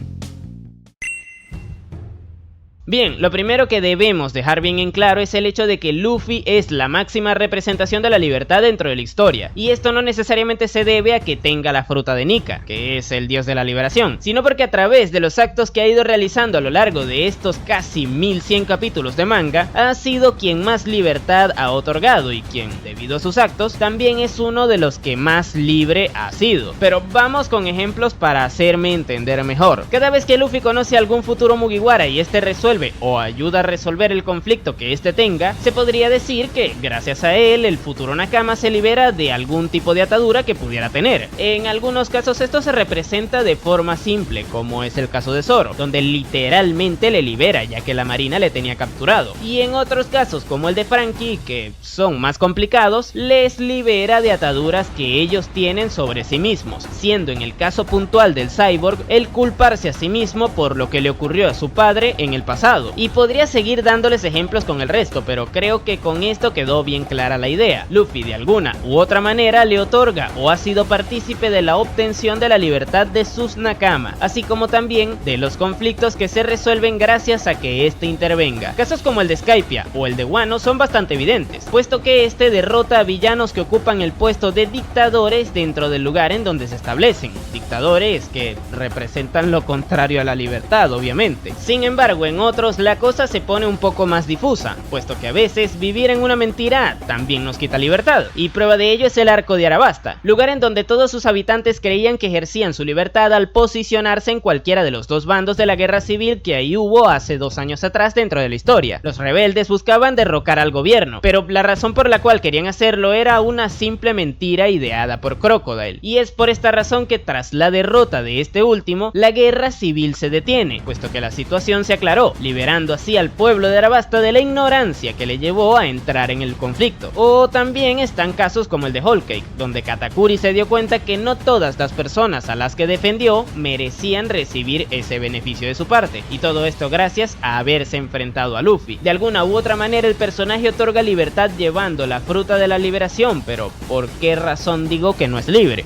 Bien, lo primero que debemos dejar bien en claro es el hecho de que Luffy es la máxima representación de la libertad dentro de la historia, y esto no necesariamente se debe a que tenga la fruta de Nika, que es el dios de la liberación, sino porque a través de los actos que ha ido realizando a lo largo de estos casi 1100 capítulos de manga, ha sido quien más libertad ha otorgado y quien, debido a sus actos, también es uno de los que más libre ha sido. Pero vamos con ejemplos para hacerme entender mejor. Cada vez que Luffy conoce a algún futuro Mugiwara y este resuelve o ayuda a resolver el conflicto que este tenga, se podría decir que gracias a él el futuro Nakama se libera de algún tipo de atadura que pudiera tener. En algunos casos esto se representa de forma simple, como es el caso de Zoro, donde literalmente le libera ya que la marina le tenía capturado, y en otros casos como el de Franky, que son más complicados, les libera de ataduras que ellos tienen sobre sí mismos, siendo en el caso puntual del cyborg el culparse a sí mismo por lo que le ocurrió a su padre en el pasado. Y podría seguir dándoles ejemplos con el resto, pero creo que con esto quedó bien clara la idea. Luffy de alguna u otra manera le otorga o ha sido partícipe de la obtención de la libertad de sus Nakama, así como también de los conflictos que se resuelven gracias a que este intervenga. Casos como el de Skypiea o el de Wano son bastante evidentes, puesto que este derrota a villanos que ocupan el puesto de dictadores dentro del lugar en donde se establecen, dictadores que representan lo contrario a la libertad obviamente. Sin embargo, en otros otros la cosa se pone un poco más difusa, puesto que a veces vivir en una mentira también nos quita libertad, y prueba de ello es el Arco de Arabasta, lugar en donde todos sus habitantes creían que ejercían su libertad al posicionarse en cualquiera de los dos bandos de la guerra civil que ahí hubo hace 2 años atrás dentro de la historia. Los rebeldes buscaban derrocar al gobierno, pero la razón por la cual querían hacerlo era una simple mentira ideada por Crocodile, y es por esta razón que tras la derrota de este último, la guerra civil se detiene, puesto que la situación se aclaró, liberando así al pueblo de Arabasta de la ignorancia que le llevó a entrar en el conflicto. O también están casos como el de Whole Cake, donde Katakuri se dio cuenta que no todas las personas a las que defendió merecían recibir ese beneficio de su parte, y todo esto gracias a haberse enfrentado a Luffy. De alguna u otra manera el personaje otorga libertad llevando la fruta de la liberación, pero ¿por qué razón digo que no es libre?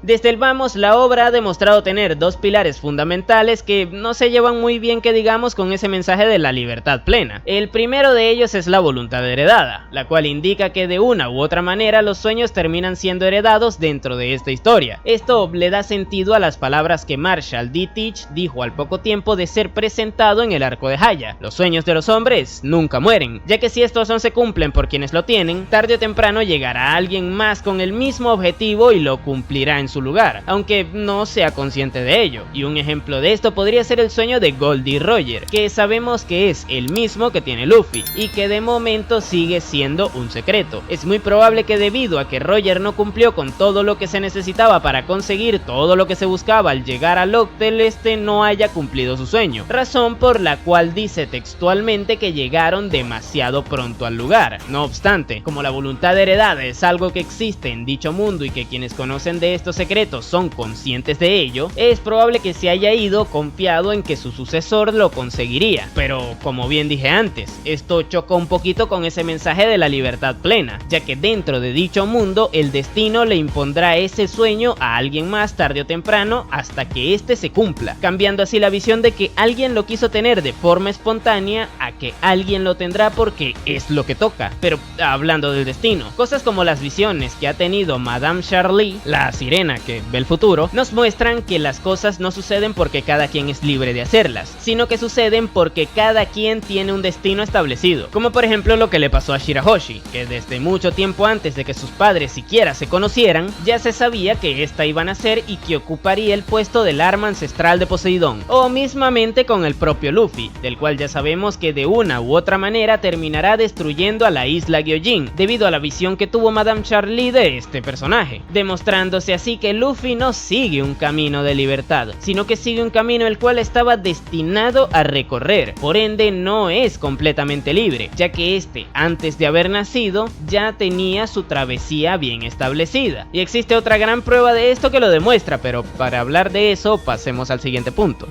Desde el vamos, la obra ha demostrado tener 2 pilares fundamentales que no se llevan muy bien que digamos con ese mensaje de la libertad plena. El primero de ellos es la voluntad heredada, la cual indica que de una u otra manera los sueños terminan siendo heredados dentro de esta historia. Esto le da sentido a las palabras que Marshall D. Teach dijo al poco tiempo de ser presentado en el arco de Haya: los sueños de los hombres nunca mueren, ya que si estos no se cumplen por quienes lo tienen, tarde o temprano llegará alguien más con el mismo objetivo y lo cumplirá en su lugar, aunque no sea consciente de ello. Y un ejemplo de esto podría ser el sueño de Goldie Roger, que sabemos que es el mismo que tiene Luffy, y que de momento sigue siendo un secreto. Es muy probable que debido a que Roger no cumplió con todo lo que se necesitaba para conseguir todo lo que se buscaba al llegar a Locktel, este no haya cumplido su sueño, razón por la cual dice textualmente que llegaron demasiado pronto al lugar. No obstante, como la voluntad heredada es algo que existe en dicho mundo y que quienes conocen de estos secretos son conscientes de ello, es probable que se haya ido confiado en que su sucesor lo conseguiría. Pero como bien dije antes, esto choca un poquito con ese mensaje de la libertad plena, ya que dentro de dicho mundo el destino le impondrá ese sueño a alguien más tarde o temprano hasta que este se cumpla, cambiando así la visión de que alguien lo quiso tener de forma espontánea a que alguien lo tendrá porque es lo que toca. Pero hablando del destino, cosas como las visiones que ha tenido Madame Charlie, la sirena que ve el futuro, nos muestran que las cosas no suceden porque cada quien es libre de hacerlas, sino que suceden porque cada quien tiene un destino establecido, como por ejemplo lo que le pasó a Shirahoshi, que desde mucho tiempo antes de que sus padres siquiera se conocieran, ya se sabía que esta iba a nacer y que ocuparía el puesto del arma ancestral de Poseidón, o mismamente con el propio Luffy, del cual ya sabemos que de una u otra manera terminará destruyendo a la isla Gyojin, debido a la visión que tuvo Madame Charlie de este personaje, demostrándose así que Luffy no sigue un camino de libertad, sino que sigue un camino el cual estaba destinado a recorrer, por ende no es completamente libre, ya que este, antes de haber nacido, ya tenía su travesía bien establecida. Y existe otra gran prueba de esto que lo demuestra, pero para hablar de eso pasemos al siguiente punto.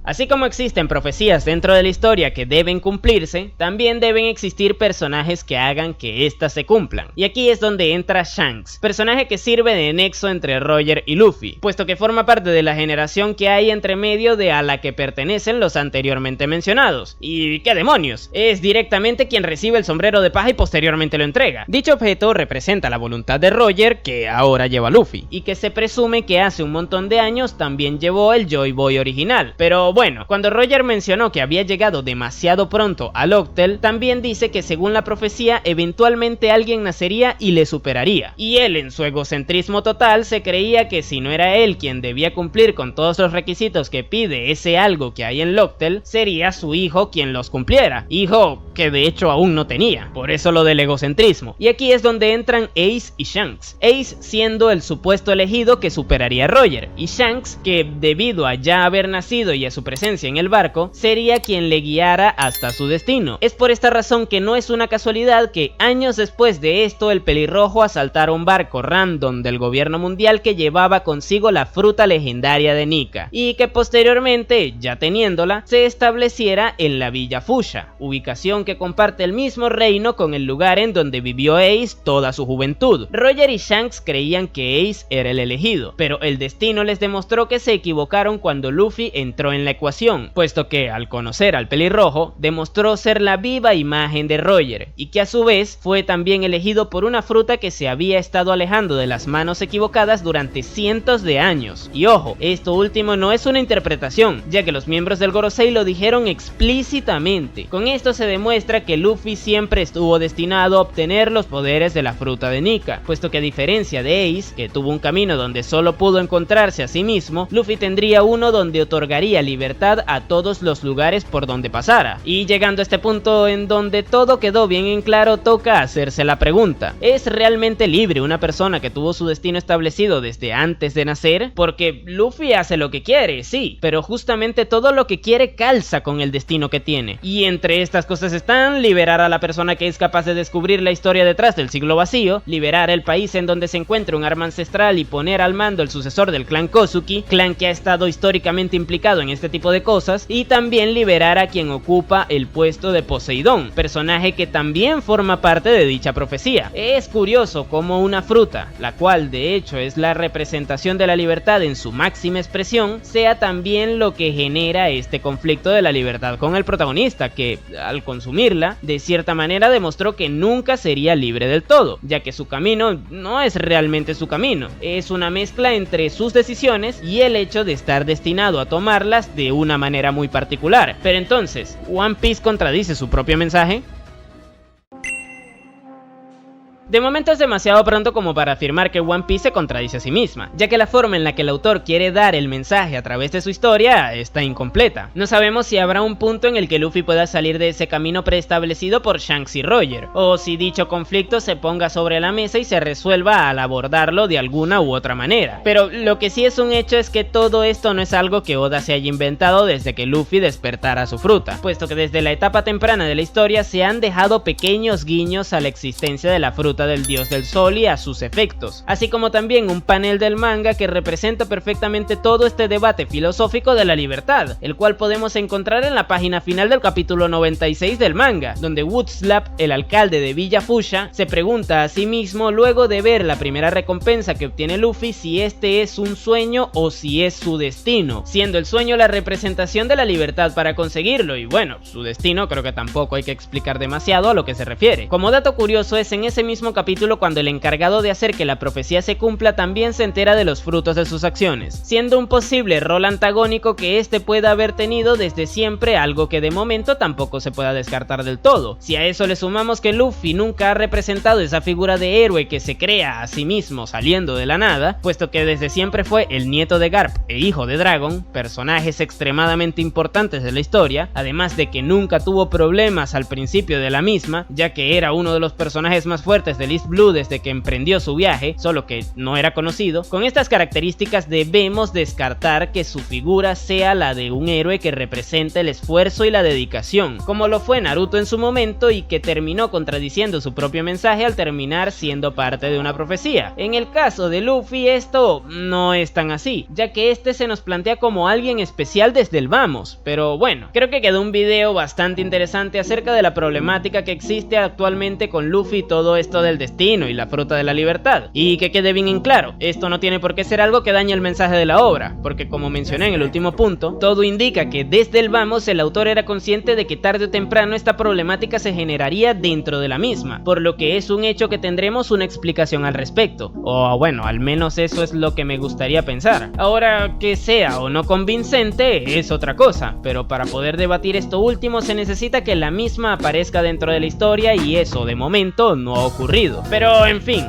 Así como existen profecías dentro de la historia que deben cumplirse, también deben existir personajes que hagan que éstas se cumplan. Y aquí es donde entra Shanks, personaje que sirve de nexo entre Roger y Luffy, puesto que forma parte de la generación que hay entre medio de a la que pertenecen los anteriormente mencionados. ¿Y qué demonios? Es directamente quien recibe el sombrero de paja y posteriormente lo entrega. Dicho objeto representa la voluntad de Roger, que ahora lleva Luffy, y que se presume que hace un montón de años también llevó el Joy Boy original. Pero bueno, cuando Roger mencionó que había llegado demasiado pronto a Locktel, también dice que según la profecía eventualmente alguien nacería y le superaría, y él en su egocentrismo total se creía que si no era él quien debía cumplir con todos los requisitos que pide ese algo que hay en Locktel, sería su hijo quien los cumpliera, hijo que de hecho aún no tenía, por eso lo del egocentrismo. Y aquí es donde entran Ace y Shanks, Ace siendo el supuesto elegido que superaría a Roger, y Shanks que debido a ya haber nacido y a su presencia en el barco, sería quien le guiara hasta su destino. Es por esta razón que no es una casualidad que años después de esto el pelirrojo asaltara un barco random del gobierno mundial que llevaba consigo la fruta legendaria de Nika, y que posteriormente, ya teniéndola, se estableciera en la Villa Fuchsia, ubicación que comparte el mismo reino con el lugar en donde vivió Ace toda su juventud. Roger y Shanks creían que Ace era el elegido, pero el destino les demostró que se equivocaron cuando Luffy entró en la ecuación, puesto que al conocer al pelirrojo, demostró ser la viva imagen de Roger, y que a su vez fue también elegido por una fruta que se había estado alejando de las manos equivocadas durante cientos de años. Y ojo, esto último no es una interpretación, ya que los miembros del Gorosei lo dijeron explícitamente. Con esto se demuestra que Luffy siempre estuvo destinado a obtener los poderes de la fruta de Nika, puesto que a diferencia de Ace, que tuvo un camino donde solo pudo encontrarse a sí mismo, Luffy tendría uno donde otorgaría libertad a todos los lugares por donde pasara. Y llegando a este punto en donde todo quedó bien en claro, toca hacerse la pregunta: ¿es realmente libre una persona que tuvo su destino establecido desde antes de nacer? Porque Luffy hace lo que quiere, sí, pero justamente todo lo que quiere calza con el destino que tiene. Y entre estas cosas están liberar a la persona que es capaz de descubrir la historia detrás del siglo vacío, liberar el país en donde se encuentra un arma ancestral y poner al mando el sucesor del clan Kozuki, clan que ha estado históricamente implicado en este tipo de cosas, y también liberar a quien ocupa el puesto de Poseidón, personaje que también forma parte de dicha profecía. Es curioso cómo una fruta, la cual de hecho es la representación de la libertad en su máxima expresión, sea también lo que genera este conflicto de la libertad con el protagonista, que al consumirla, de cierta manera demostró que nunca sería libre del todo, ya que su camino no es realmente su camino, es una mezcla entre sus decisiones y el hecho de estar destinado a tomarlas de una manera muy particular. Pero entonces, ¿One Piece contradice su propio mensaje? De momento es demasiado pronto como para afirmar que One Piece se contradice a sí misma, ya que la forma en la que el autor quiere dar el mensaje a través de su historia está incompleta. No sabemos si habrá un punto en el que Luffy pueda salir de ese camino preestablecido por Shanks y Roger, o si dicho conflicto se ponga sobre la mesa y se resuelva al abordarlo de alguna u otra manera. Pero lo que sí es un hecho es que todo esto no es algo que Oda se haya inventado desde que Luffy despertara su fruta, puesto que desde la etapa temprana de la historia se han dejado pequeños guiños a la existencia de la fruta del dios del sol y a sus efectos, así como también un panel del manga que representa perfectamente todo este debate filosófico de la libertad, el cual podemos encontrar en la página final del capítulo 96 del manga, donde Woodslap, el alcalde de Villa Fushia, se pregunta a sí mismo luego de ver la primera recompensa que obtiene Luffy si este es un sueño o si es su destino, siendo el sueño la representación de la libertad para conseguirlo, y bueno, su destino creo que tampoco hay que explicar demasiado a lo que se refiere. Como dato curioso, es en ese mismo capítulo cuando el encargado de hacer que la profecía se cumpla también se entera de los frutos de sus acciones, siendo un posible rol antagónico que este pueda haber tenido desde siempre, algo que de momento tampoco se pueda descartar del todo. Si a eso le sumamos que Luffy nunca ha representado esa figura de héroe que se crea a sí mismo saliendo de la nada, puesto que desde siempre fue el nieto de Garp e hijo de Dragon, personajes extremadamente importantes de la historia, además de que nunca tuvo problemas al principio de la misma, ya que era uno de los personajes más fuertes del East Blue desde que emprendió su viaje, solo que no era conocido. Con estas características debemos descartar que su figura sea la de un héroe que representa el esfuerzo y la dedicación, como lo fue Naruto en su momento y que terminó contradiciendo su propio mensaje al terminar siendo parte de una profecía. En el caso de Luffy esto no es tan así, ya que este se nos plantea como alguien especial desde el vamos, pero bueno, creo que quedó un video bastante interesante acerca de la problemática que existe actualmente con Luffy y todo esto del destino y la fruta de la libertad, y que quede bien en claro, esto no tiene por qué ser algo que dañe el mensaje de la obra, porque como mencioné en el último punto, todo indica que desde el vamos el autor era consciente de que tarde o temprano esta problemática se generaría dentro de la misma, por lo que es un hecho que tendremos una explicación al respecto, o bueno, al menos eso es lo que me gustaría pensar. Ahora, que sea o no convincente es otra cosa, pero para poder debatir esto último se necesita que la misma aparezca dentro de la historia y eso de momento no ha ocurrido. Pero en fin.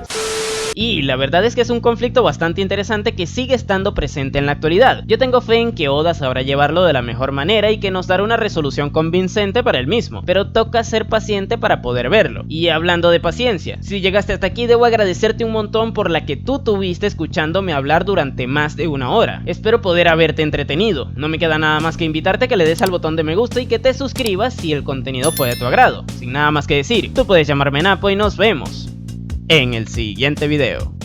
Y la verdad es que es un conflicto bastante interesante que sigue estando presente en la actualidad. Yo tengo fe en que Oda sabrá llevarlo de la mejor manera y que nos dará una resolución convincente para el mismo, pero toca ser paciente para poder verlo. Y hablando de paciencia, si llegaste hasta aquí debo agradecerte un montón por la que tú tuviste escuchándome hablar durante más de una hora. Espero poder haberte entretenido. No me queda nada más que invitarte a que le des al botón de me gusta y que te suscribas si el contenido fue de tu agrado. Sin nada más que decir, tú puedes llamarme Napo y nos vemos en el siguiente video.